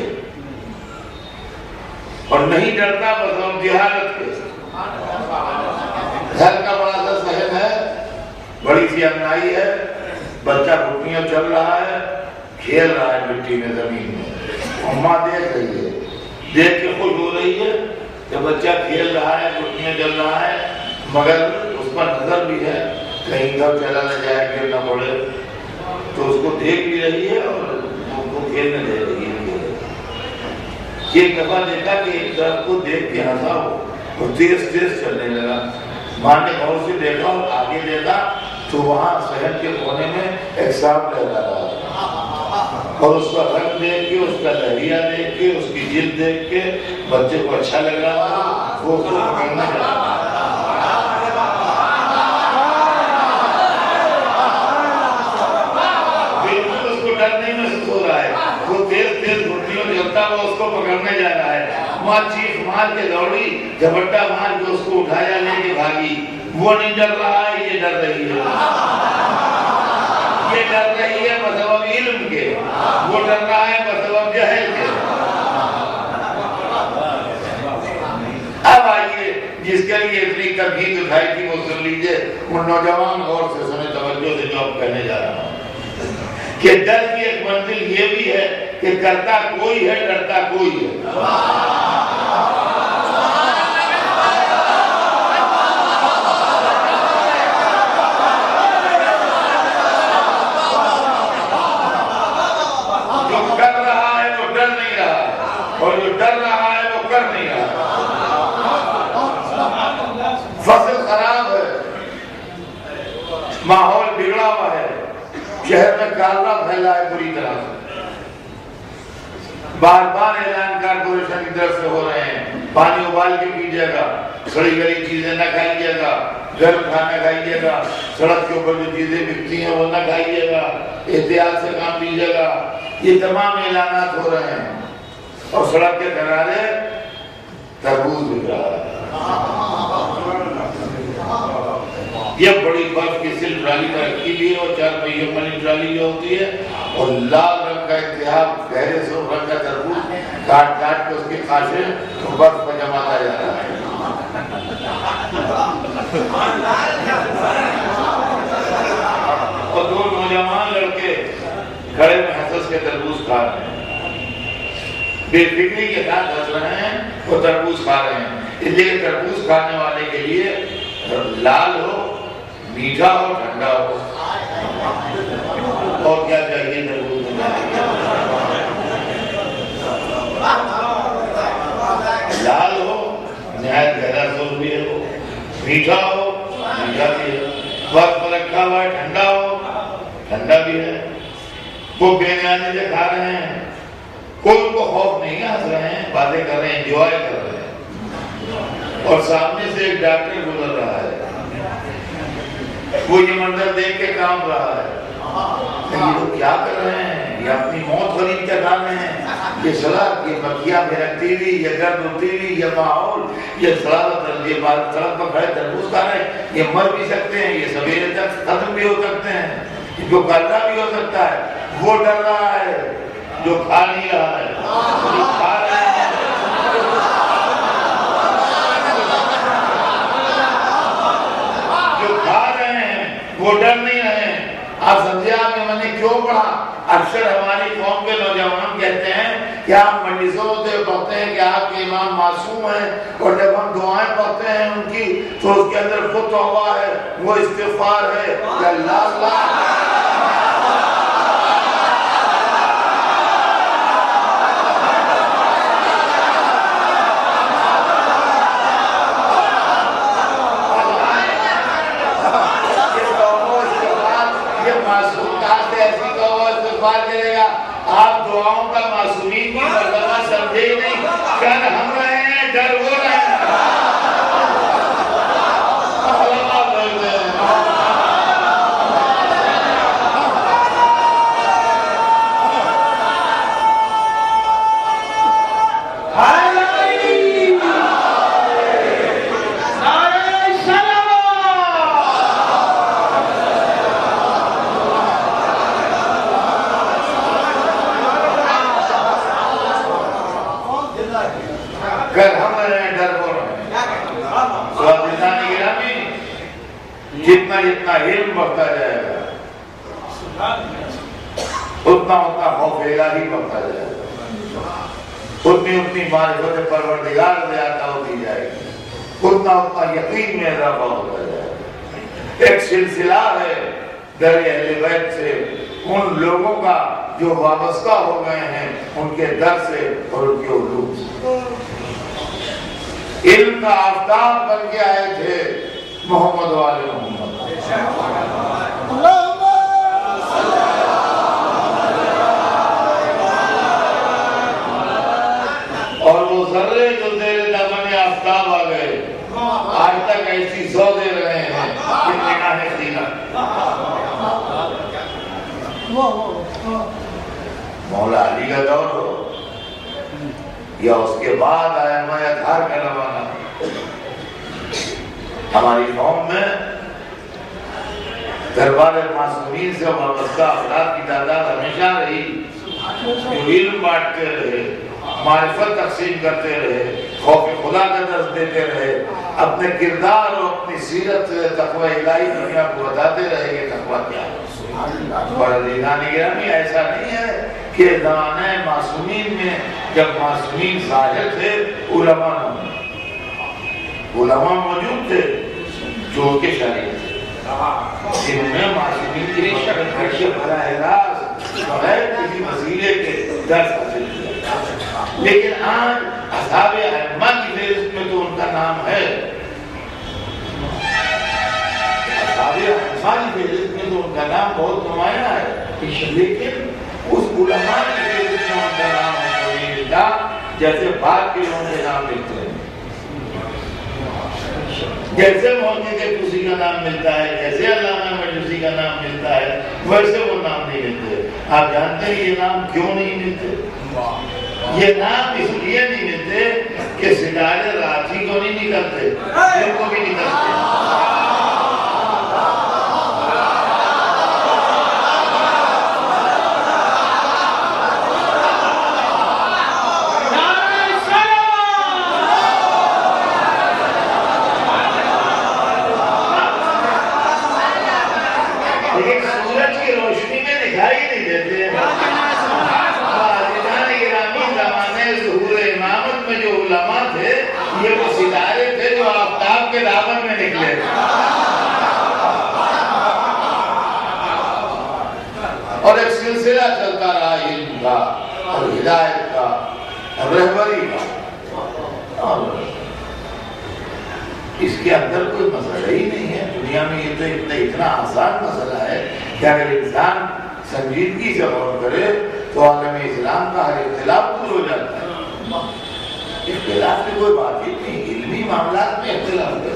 Speaker 6: اور نہیں ڈرتا بسبب جہالت کے. گھر کا بڑا سا صحن ہے، بڑی سی امنائی ہے، بچہ گھٹنیاں چل رہا ہے، کھیل رہا ہے مٹی میں، زمین میں. ماں دیکھ رہی ہے، دیکھ کے خوش ہو رہی ہے کہ بچہ کھیل رہا ہے، گھٹنیاں چل رہا ہے، مگر اس پر نظر بھی ہے کہیں گھر چلا نہ جائے، گر نہ پڑے. تو اس کو دیکھ بھی رہی ہے اور اس کو کھیلنے دے رہی ہے. ایک دفعہ دیکھا کہ ایک درخت کو دیکھ کے ہنسا وہ تیز تیز چلنے لگا. ماں نے غور سے دیکھا اور آگے دیکھا تو وہاں صحن کے کونے میں ایک سانپ لہرا رہا ہے اور اس کا رنگ دیکھ کے، اس کا لہریہ دیکھ کے، اس کی جلد دیکھ کے بچے کو اچھا لگ رہا تھا. وہ اس کو پکڑنا چاہتا تھا. بالکل اس کو ڈر نہیں محسوس ہو رہا ہے. وہ تیز تیز گھٹنیوں چلتا وہ اس کو پکڑنے جا رہا ہے. ماں چیخ مار کے دوڑی، جھپٹا مار کے اس کو اٹھایا، لے کے بھاگی. وہ نہیں ڈر رہا ہے، یہ ڈر رہی ہے. یہ ڈر رہی ہے بسبب علم کے، وہ ڈر رہا ہے بسبب جہل کے. اب آئیے جس کے لیے اتنی تنقید اٹھائی تھی وہ سن لیجیے. ان نوجوان غور سے سنیں توجہ سے جو اب کہنے جا رہا ہوں کہ ڈر کی ایک منزل یہ بھی ہے کہ کرتا کوئی ہے، ڈرتا کوئی ہے. جو کر رہا ہے وہ ڈر نہیں رہا اور جو ڈر رہا ہے وہ کر نہیں رہا. فصل خراب ہے، ماحول بگڑا ہوا ہے، شہر میں کالرا پھیلا ہے پوری طرح سے. بار بار اعلان کارپوریشن کی طرف سے ہو رہے ہیں پانی ابال کے پیجیے گا، سڑی گلی چیزیں نہ کھائیے گا، گرم کھانا کھائیے گا، سڑک کے اوپر جو چیزیں بکتی ہیں وہ نہ کھائیے گا، احتیاط سے کام لیجیے گا. یہ تمام اعلانات ہو رہے ہیں اور سڑک کے کنارے تربوز بک رہا ہے. یہ بڑی برف کی سل ٹرالی پر رکھی ہوئی ہے اور 4 پہیوں والی ٹرالی جو ہوتی ہے اور لال رنگ کا اتحاد گہرے سرخ رنگ کا تربوز کاٹ کاٹ کے اس کی خاشیں برف پر جماتا جا رہا ہے. اور 2 نوجوان لڑکے کھڑے میں ہنس کے تربوز کھا رہے ہیں، بے فکری کے ساتھ ہنس رہے ہیں اور تربوز کھا رہے ہیں. اس لیے تربوز کھانے والے کے لیے لال ہو، میٹھا ہو، ٹھنڈا ہو، اور کیا چاہیے تربوز میں؟ لال ہو، نہایت گہرا سرخ بھی ہو، میٹھا ہو، میٹھا بھی ہے، وقت پر رکھا ہوا ہے، ٹھنڈا ہو، ٹھنڈا بھی ہے. وہ بے نیازی سے کھا رہے ہیں، کوئی ان کو خوف نہیں ہے، ہنس رہے ہیں، باتیں کر رہے ہیں، انجوائے کر رہے ہیں. اور سامنے سے ایک ڈاکٹر گزر رہا ہے، وہ یہ منظر دیکھ کے کام رہا ہے. یہ لوگ کیا کر رہے ہیں؟ یہ اپنی موت خرید کے کھا رہے ہیں. یہ سڑک، یہ مکھیاں بھڑکتی ہوئی، یہ گرد اٹھتی ہوئی، یہ ماحول، یہ سڑک پر کھڑے تربوز کھا رہے ہیں. یہ مر بھی سکتے ہیں، یہ سویرے تک ختم بھی ہو سکتے ہیں، جو کلرا بھی ہو سکتا ہے. وہ ڈر رہا ہے جو کھا نہیں رہا ہے. جو کھا رہے ہیں وہ ڈر نہیں رہے ہیں. آپ سمجھے آپ میں نے کیوں پڑھا؟ اکثر ہماری قوم کے نوجوان کہتے ہیں کہ آپ مجلسوں سے پڑھتے ہیں کہ آپ کے امام معصوم ہیں، اور جب ہم دعائیں پڑھتے ہیں ان کی تو اس کے اندر خود توبہ ہے، وہ استغفار ہے کہ اللہ اللہ کرے گا. آپ دعاؤں کا معصومین کی مرتبہ سمجھے ہی نہیں. ڈر ہم رہے ہیں، ڈر وہ رہے ہیں. جتنا جتنا علم بڑھتا جائے گا اتنا اتنا خوف الہی بڑھتا جائے گا، اتنی اتنی معرفت پروردگار زیادہ ہوتی جائے گی، اتنا اتنا یقین میں اضافہ ہوتا جائے گا. ایک سلسلہ ہے در اہل بیت سے ان لوگوں کا جو وابستہ ہو گئے ہیں ان کے در سے اور ان کے علوم سے. علم کا آفتاب بن کے آئے تھے محمد والے محمد. اور وہ ذرے جو تیرے دامن آفتاب آ گئے آج تک ایسی سو دے رہے ہیں کہ نگاہ زینت. مولا علی کا دور ہو یا اس کے بعد ائمہ اطہار کا زمانہ، ہماری قوم میں دربار معصومین سے وابستہ افراد کی تعداد ہمیشہ رہی جو علم بانٹتے رہے، معرفت تقسیم کرتے رہے، خوف خدا کا درس دیتے رہے، اپنے کردار اور اپنی سیرت سے تقوی الہی دنیا کو بتاتے رہے کہ تقوی کیا ہے. اور عزیزان گرامی ایسا نہیں ہے کہ زمانہ معصومین میں جب معصومین ظاہر تھے علماء نہ ہوئے. علماء موجود تھے جو کہ شریعت تھے، جنہوں نے معصومین کی بشر براہ راست بغیر کسی وسیلے کے درس حاصل کیا. لیکن آج اصحاب ائمہ کی فہرست میں تو ان کا نام ہے، اصحاب ائمہ کی فہرست میں تو ان کا نام بہت نمایاں ہے، لیکن اس علماء کی فہرست میں ان کا نام نہیں ملتا جیسے بعد کے لوگوں کے نام لکھتے ہیں. جیسے محقق طوسی کا نام ملتا ہے، جیسے علامہ مجوسی کا نام ملتا ہے، ویسے وہ نام نہیں ملتے. آپ جانتے ہیں یہ نام کیوں نہیں ملتے؟ یہ نام اس لیے نہیں ملتے کہ ستارے رات ہی کو نہیں نکلتے، دن کو بھی نکلتے. یہ وہ ستارے تھے جو آفتاب کے دامن میں نکلے. اور ایک سلسلہ چلتا رہا علم کا اور ہدایت کا اور رہبری کا. اس کے اندر کوئی مسئلہ ہی نہیں ہے. دنیا میں یہ تو اتنا آسان مسئلہ ہے کہ اگر انسان سنجیدگی سے غور کرے تو عالم اسلام کا ہر اختلاف دور ہو جاتا ہے. اختلاف کی کوئی بات ہی نہیں، علمی معاملات میں اختلاف ہے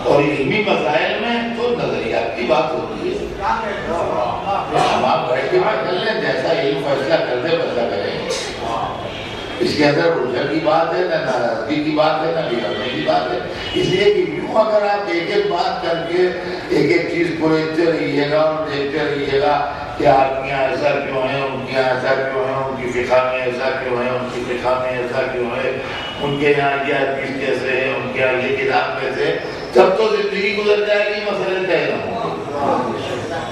Speaker 6: اور علمی مسائل میں تو نظریات کی بات ہوتی ہے. ہم آپ بیٹھ کے بات کر لیں، جیسا علم فیصلہ کر دے ویسا کریں. اس کے اندر الجھن کی بات ہے، نہ ناراضگی کی بات ہے، نہ بگڑنے کی بات ہے. اس لیے کہ یوں اگر آپ ایک ایک بات کر کے ایک ایک چیز کو دیکھتے رہیے گا اور دیکھتے رہیے گا کہ آپ کے یہاں ایسا کیوں ہے، ان کے یہاں ایسا کیوں ہے، ان کی فقہ میں ایسا کیوں ہے، ان کی فقہ میں ایسا کیوں ہے، ان کے یہاں یہ حدیث کیسے ہے، ان کے یہاں یہ کتاب کیسے، تب تو زندگی گزر جائے گی، مسئلے طے نہ ہوں گے.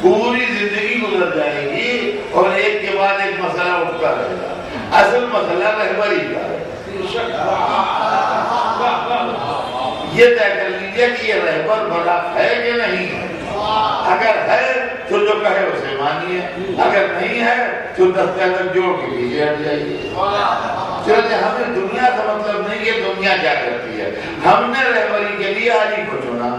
Speaker 6: پوری زندگی گزر جائے گی اور ایک کے بعد ایک مسئلہ اٹھتا رہے گا. اصل مسئلہ رہبری کا ہے. یہ طے کر لیجیے کہ یہ رہبر بڑا ہے کہ نہیں ہے. اگر ہے تو جو کہے اسے مانیے، اگر نہیں ہے تو دستخط جوڑ کے پیچھے ہٹ جائیے. چلتے ہمیں دنیا کا مطلب نہیں کہ دنیا کیا کرتی ہے. ہم نے رہبری کے لیے علی کو چنا،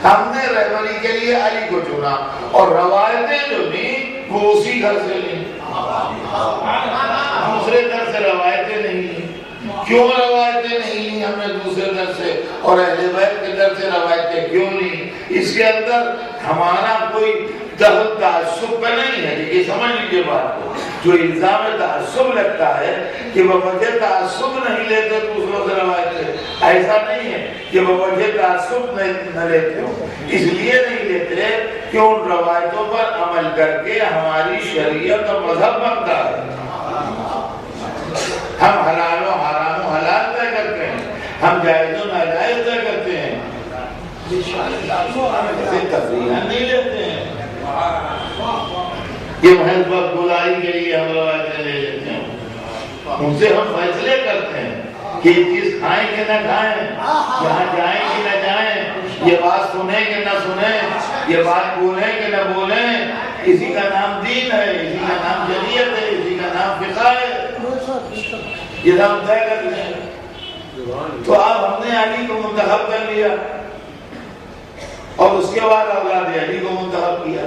Speaker 6: ہم نے رہبری کے لیے علی کو چنا اور روایتیں جو نہیں وہ اسی گھر سے لیں. دوسرے گھر سے روایتیں نہیں لیں. کیوں روایتیں نہیں لی ہم نے دوسرے در سے اور اہل بیت کے در سے روایتیں کیوں لی؟ اس کے اندر ہمارا کوئی تعصب کا نہیں ہے. یہ سمجھ لیجیے بات کو. جو الزام تعصب لگتا ہے کہ بوجہ تعصب نہیں لیتے دوسروں سے روایتیں، ایسا نہیں ہے کہ بوجہ تعصب نہ لیتے ہو. اس لیے نہیں لیتے کہ ان روایتوں پر عمل کر کے ہماری شریعت اور مذہب بنتا ہے. ہم حلال و حرام و حلال طے کرتے ہیں، ہم جائز و ناجائز طے کرتے ہیں. ایسے تفریح نہیں لیتے ہیں. یہ محض وقت گزاری کے لیے ہم روایتیں لے لیتے ہیں. ان سے ہم فیصلے کرتے ہیں کہ یہ چیز کھائیں کہ نہ کھائیں، یہاں جائیں کہ نہ جائیں، یہ بات سنیں کہ نہ سنیں، یہ بات بولیں کہ نہ بولیں. اسی کا نام دین ہے، اسی کا نام شریعت ہے، اسی کا نام فقہ ہے. یہ ہم طے کر لیں. تو اب ہم نے علی کو منتخب کر لیا اور اس کے بعد اولاد علی کو منتخب کیا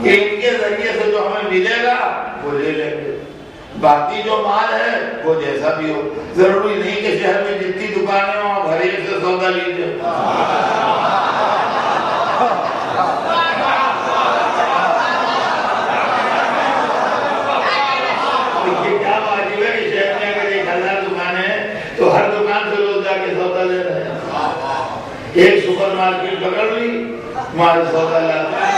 Speaker 6: کہ ان کے ذریعے سے جو ہمیں ملے گا وہ لے لیں گے. باقی جو مال ہے وہ جیسا بھی ہو. ضروری نہیں کہ شہر میں جتنی دکانیں ہوں آپ ہر ایک سے سودا لیجیے. کیا واجب ہے کہ شہر میں اگر 1000 دکانیں ہیں تو ہر دکان سے لوگ جا کے سودا لے رہے ہیں. ایک سپر مارکیٹ پکڑ لی مال سودا لاتے ہیں.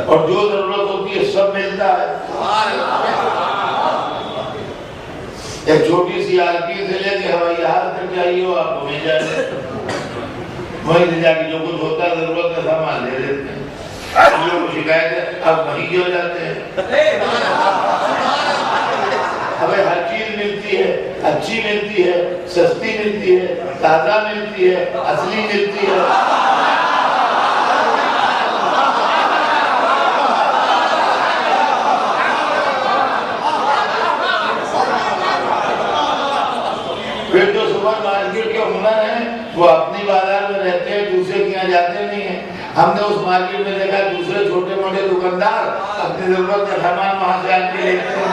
Speaker 6: اور جو ضرورت ہوتی ہے سب ملتا ہے. ایک چھوٹی سی آلپی سے لے کے ہوائی جہاز تک چاہیے ہو آپ کو مل جائے. وہیں سے جا کے جو کچھ ہوتا ہے ضرورت کا سامان لے لیتے ہیں. جو کچھ شکایت ہے اب وہیں کیوں جاتے ہیں. ہمیں ہر چیز ملتی ہے, اچھی ملتی ہے, سستی ملتی ہے, تازہ ملتی ہے, اصلی ملتی ہے. پھر جو سپر مارکیٹ کے ہنر ہیں وہ اپنی بازار میں رہتے ہیں, دوسرے کے یہاں جاتے نہیں ہیں. ہم نے اس مارکیٹ میں دیکھا دوسرے چھوٹے موٹے دکاندار اپنی ضرورت کا سامان وہاں سے آن کے لیتے ہیں.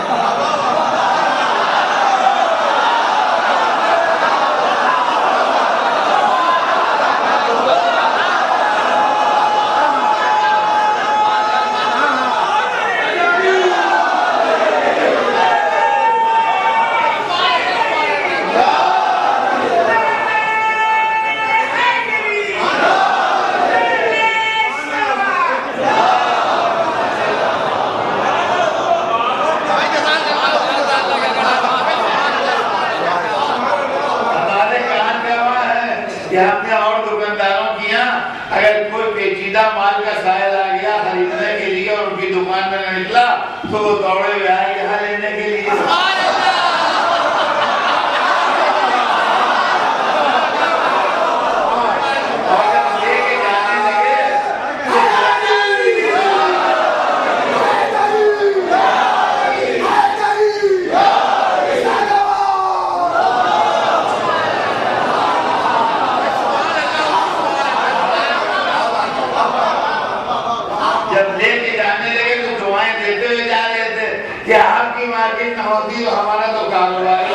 Speaker 6: ہم نے اور دکانداروں کی اگر کوئی پیچیدہ مال کا سائل آ گیا خریدنے کے لیے اور ان کی دکان میں نہ نکلا تو وہ دوڑے ہوئے آئے یہاں لینے کے لیے. کہ آپ کی مارکیٹ نہ ہوتی تو ہمارا تو کاروبار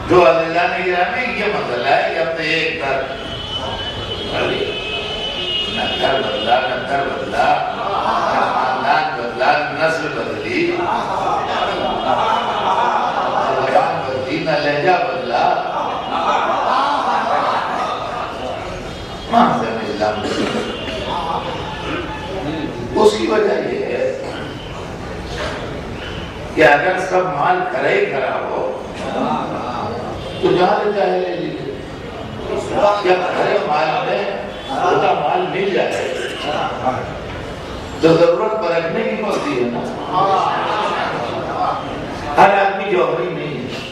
Speaker 6: جو اللہ نے گرامی یہ مسئلہ ہے کہ ہم نے ایک گھر نہ گھر بدلا نہ گھر بدلا نہ خاندان بدلا نہ نسل بدلی زبان بدلی نہ لہجہ بدلا معظم اسلام. اس کی وجہ یہ ہے کہ اگر سب مال کھڑا ہی کھڑا ہو تو جہاں سے چاہے لے لیجیے. جب کھڑے مال میں چھوٹا مال مل جائے تو ضرورت پرکھنے کی پڑتی ہے نا. ہر آدمی جوہری نہیں ہے.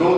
Speaker 6: 2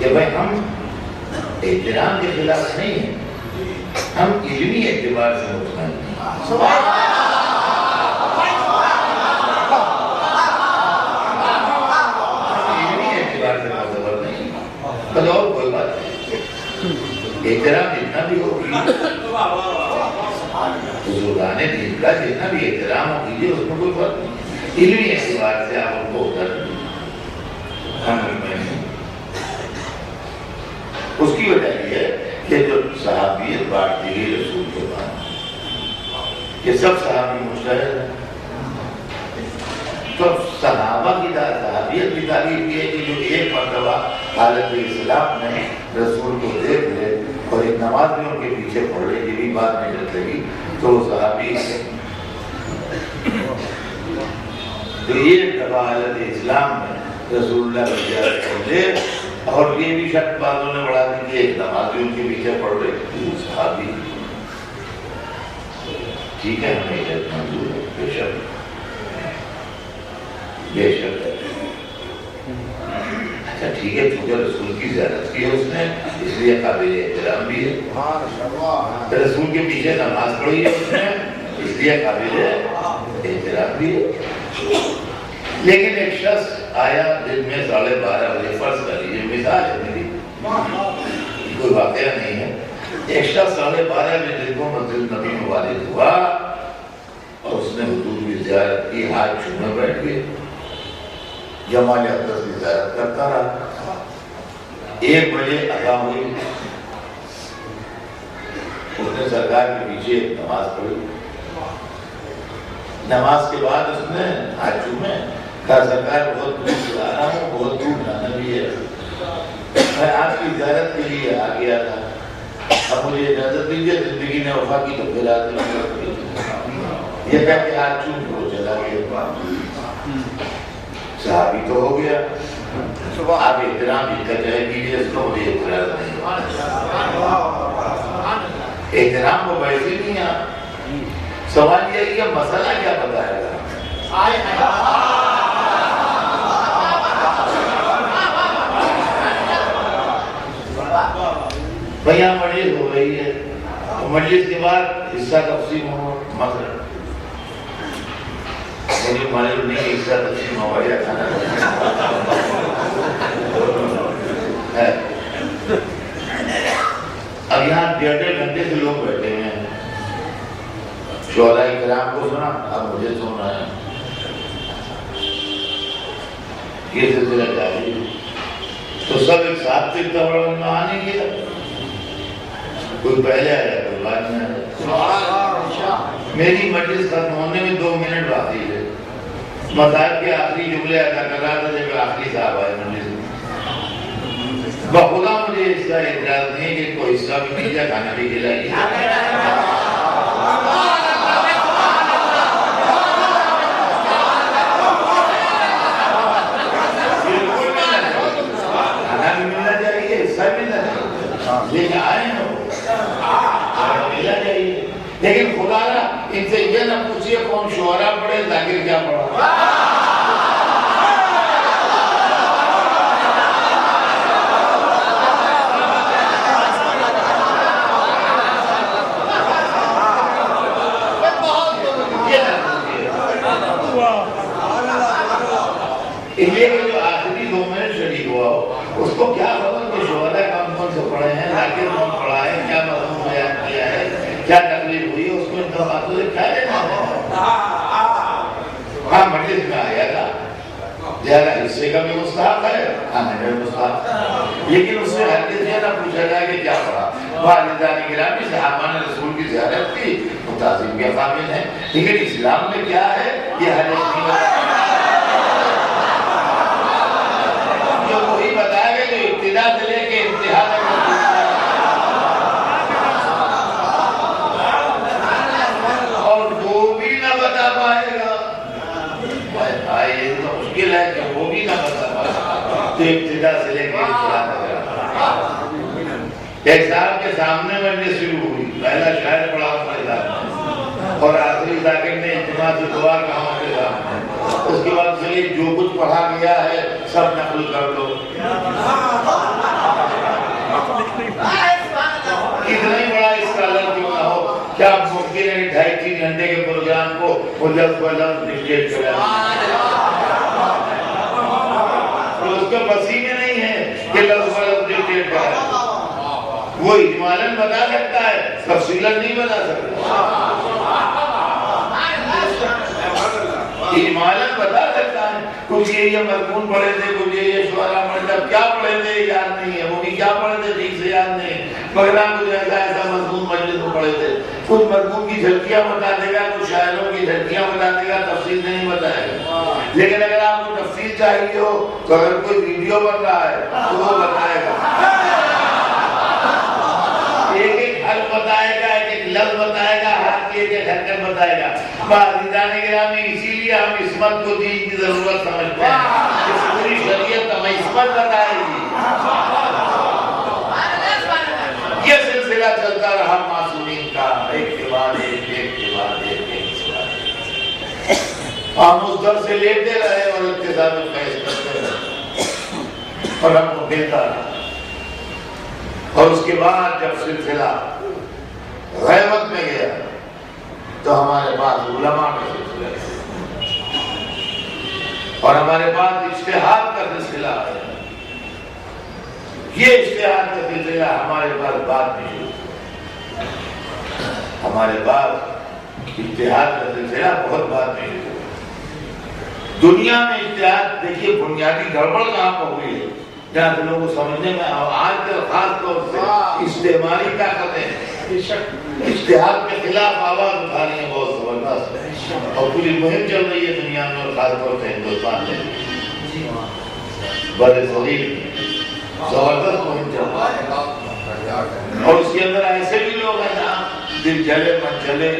Speaker 6: کہ بھائی ہم احترام کے خلاف نہیں ہیں، ہم علمی اعتبار سے مطمئن ہیں۔ علمی اعتبار سے معتبر نہیں، بس اور کوئی بات نہیں۔ احترام جتنا بھی ہوگی، بزرگان دین کا جتنا بھی احترام ہو کیجیے، اس میں کوئی فرق نہیں۔ علمی اعتبار سے آپ ان کو اتر اس کی وجہ یہ ہے کہ جو صحابیت بانٹتی گئی رسول کے بعد، یہ سب صحابی مجتہد ہیں، تو صحابہ کی صحابیت کی تعریف یہ ہے کہ جو ایک مرتبہ حالت اسلام میں رسول کو دیکھ لے اور ایک نماز میں ان کے پیچھے پڑھ لے، یہ بھی بات نہیں لگ لگی تو وہ صحابی ہے۔ تو ایک دفعہ حالت اسلام میں رسول اللہ کو زیارت کر لے، اور یہ بھی شک باتوں نے بڑھا دی کہ ایک نماز بھی ان کے پیچھے پڑھ رہے صحابی، ٹھیک ہے، ہمیں اجازت منظور ہے، بے شک بے شک ہے۔ اچھا ٹھیک ہے، چونکہ رسول کی زیارت کی ہے اس نے، اس لیے قابل احترام بھی ہے۔ رسول کے پیچھے نماز پڑھی ہے اس نے، اس لیے قابل احترام بھی ہے۔ لیکن ایک شخص آیا دن میں 12:30 بجے، فرض کر لیجیے، مثال ہے میری، کوئی واقعہ نہیں ہے، ایک شخص 12:30 بجے کو مسجد نبی میں وارد ہوا اور اس نے حضور کی زیارت کی، ہاتھ چھونے بیٹھ گئے، جمال اقدس کی زیارت کرتا رہا۔ 1 بجے ادا ہوئی، اس نے سرکار کے پیچھے نماز پڑھی، نماز کے بعد اس نے ہاتھ چومے، کہا سرکار بہت دور سے آ رہا ہوں، بہت دور جانا بھی ہے، میں آپ کی زیارت کے لیے آ گیا تھا، اب مجھے اجازت دیجیے، زندگی نے وفا کی تو پھر آدمی یہ کہہ کے ہاتھ چوم کے وہ چلا گیا۔ صحابی تو ہو گیا، آپ احترام بھی کر جائے کیجیے، اس کو مجھے اعتراض نہیں، احترام کو ویسے نہیں آپ، سوال یہ ہے کہ مسئلہ کیا بتائے گا؟ بھئی یہاں مجلس ہو رہی ہے، مجلس کے بعد حصہ تقسیم ہو، مثلا مجھے معلوم نہیں کہ حصہ تقسیم ہوا یا کھانا ہے۔ اب یہاں 1.5 گھنٹے سے لوگ بیٹھے ہیں، شہداء کرام کو سنا، اب مجھے سننا ہے، یہ سلسلہ جاری ہے، تو سب ایک ساتھ سے اتنا بڑا مہمان نہیں کیا، کوئی پہلے آیا کوئی بعد میں آیا۔ میری مجلس ختم ہونے میں 2 منٹ باقی ہے، مذاہب کے آخری جملے ادا کر رہا تھا جب آخری صاحب آئے مجلس میں، بخدا مجھے اس کا اعتراض نہیں کہ کوئی حصہ بھی نہیں جائے، کھانا بھی کھلائیے۔ کھانا بھی ملنا چاہیے، حصہ بھی ملنا چاہیے، لیکن آئے ہیں ملنا چاہیے، لیکن خدا را ان سے یہ نہ پوچھئے کون شعرا پڑھے ذاکر کیا پڑھا۔ اس لیے کہ جو آخری 2 منٹ شریک ہوا ہو اس کو کیا خبر کہ شہداء کون سے پڑھے ہیں، ذاکر کون پڑھا ہے، کیا مضمون بیان کیا ہے، کیا تکلیف ہوئی ہے، اس کو ان باتوں سے کیا لینا ہے۔ ہاں مجلس میں آیا تھا، زیادہ حصے کا بھی مستحق ہے، کھانے کا بھی مستحق ہے، لیکن اس سے ہرگز یہ نہ پوچھا جائے کہ کیا پڑھا۔ والدان گرامی صحابہ نے رسول کی زیارت کی، وہ تعظیم کے قابل ہیں، لیکن اسلام میں کیا ہے یہ ہر ایک نہیں بتا، جو وہی بتائے گا جو ابتدا سے لے کے انتہا تک، اور وہ بھی نہ بتا پائے گا، یہ تو مشکل ہے کہ وہ بھی نہ بتا پائے گا، تو ابتدا سے لے کے انتہا تک۔ ایک صاحب کے سامنے مجلس شروع ہوئی، پہلا شاعر پڑھا اپنے سامنے، اور آخری ذاکر نے اجتماع سے دعا کہا ان کے سامنے، اس کے بعد چلیے جو کچھ پڑھا گیا ہے سب نقل کر دو۔ وہ لفظ و لفظ ڈکٹیٹ کرا تو اس کا پسینے نہیں ہے کہ لفظ و لفظ ڈکٹیٹ کرا وہ اجمالاً بتا سکتا ہے تفصیلاً نہیں بتا سکتا اجمالاً بتا سکتا ہے کچھ یہ مضمون پڑھے تھے کچھ یہ شعراء مطلب کیا پڑھے تھے یاد نہیں ہے وہ بھی کیا پڑھے تھے ٹھیک سے یاد نہیں مگر کچھ ایسا مضمون مجلس میں پڑھے تھے کچھ مضمون کی جھلکیاں بتا دے گا کچھ شاعروں کی جھلکیاں بتا دے گا تفصیل نہیں بتائے گا لیکن اگر آپ کو تفصیل چاہیے ہو تو اگر کوئی ویڈیو بن رہا ہے تو وہ بتائے گا ایک ایک حرف بتائے گا ایک ایک لفظ بتائے گا ہاتھ کی ایک ایک حرکت بتائے گا عزیزان گرامی اسی لیے ہم عصمت کو دین کی ضرورت سمجھتے ہیں اس پوری شریعت ہمیں عصمت بتائے گی یہ سلسلہ چلتا رہا معصومین کا ایک کے بعد ایک ایک کے بعد ایک ہم اس در سے لیتے رہے اور اقتدار میں فیض کرتے رہے اور ہم کو ملتا رہا اور اس کے بعد جب سلسلہ غیبت میں گیا تو ہمارے پاس علماء کا سلسلہ اور ہمارے پاس اجتہاد کا سلسلہ آیا یہ اجتہاد کا سلسلہ ہمارے پاس بعد میں شروع ہمارے پاس اجتہاد کا سلسلہ بہت بعد میں شروع دنیا میں اجتہاد دیکھیے بنیادی گڑبڑ کہاں پر ہوئی ہے جہاں سے لوگوں کو سمجھنے میں آج کل خاص طور سے استعماری طاقتیں اجتہاد کے خلاف آواز اٹھا رہی ہیں بہت زبردست اور پوری مہم چل رہی ہے دنیا میں اور خاص طور سے ہندوستان میں بڑے صغیر زبردست مہم چل رہی ہے اور اس کے اندر ایسے بھی لوگ ہیں نا دل جلے من چلے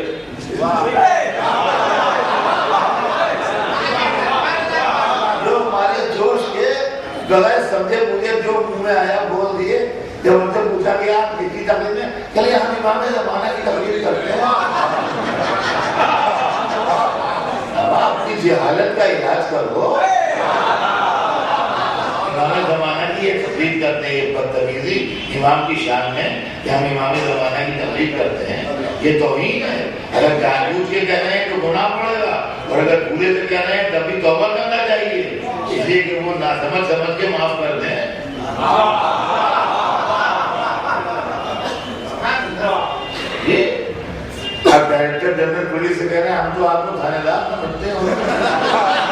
Speaker 6: لوگ ہمارے جوش کے بغیر سمجھے مجھے جو منہ میں آیا بول دیے جب ان سے پوچھا کہ آپ کسی تقریر میں چلیے ہم امام زمانہ کی تقریر کرتے ہیں اب آپ کی جہالت کا علاج کرو امام زمانہ کی ایک تقریر کرتے ہیں ایک بدتمیزی امام کی شان میں کہ ہم امام زمانہ کی تقریر کرتے ہیں یہ توہین ہے اگر جان بوجھ کے کہہ رہے ہیں تو گناہ پڑے گا اور اگر بھولے سے کہہ رہے ہیں تب بھی توبہ کرنا چاہیے اس لیے کہ وہ ناسمجھ سمجھ کے معاف کر دیں یہ اب ڈائریکٹر جنرل پولیس سے کہہ رہے ہیں ہم تو آپ کو تھانے دار سمجھتے ہیں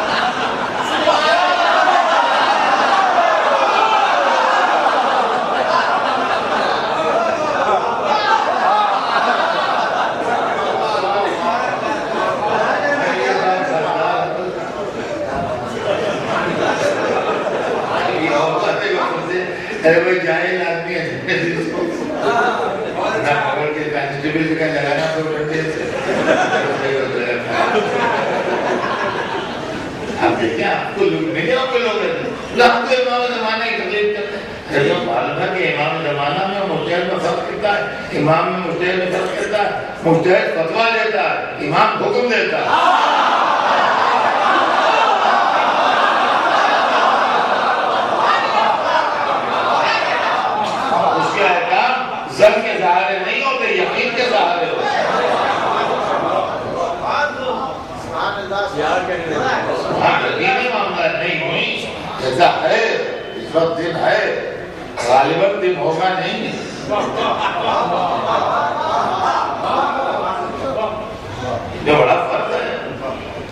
Speaker 6: ارے بھائی جاہل آدمی ہے نہ پکڑ کے کانسٹیبل سے کہیں لگانا تو ڈنڈے سے آپ دیکھیں آپ کو لوگ نہیں آپ کے لوگ رہتے ہیں ہم کو امام زمانہ کی تقلید کرتے ہیں معلوم ہے کہ امام زمانہ میں مجتہد میں فرق کرتا ہے امام میں مجتہد میں فرق کرتا ہے مجتہد فتویٰ دیتا ہے امام حکم دیتا ہے ظن کے سہارے نہیں ہوتے یقین کے سہارے ہوتے یقینی معاملہ نہیں ہوئی ایسا ہے اس وقت دن ہے غالباً دن ہوگا نہیں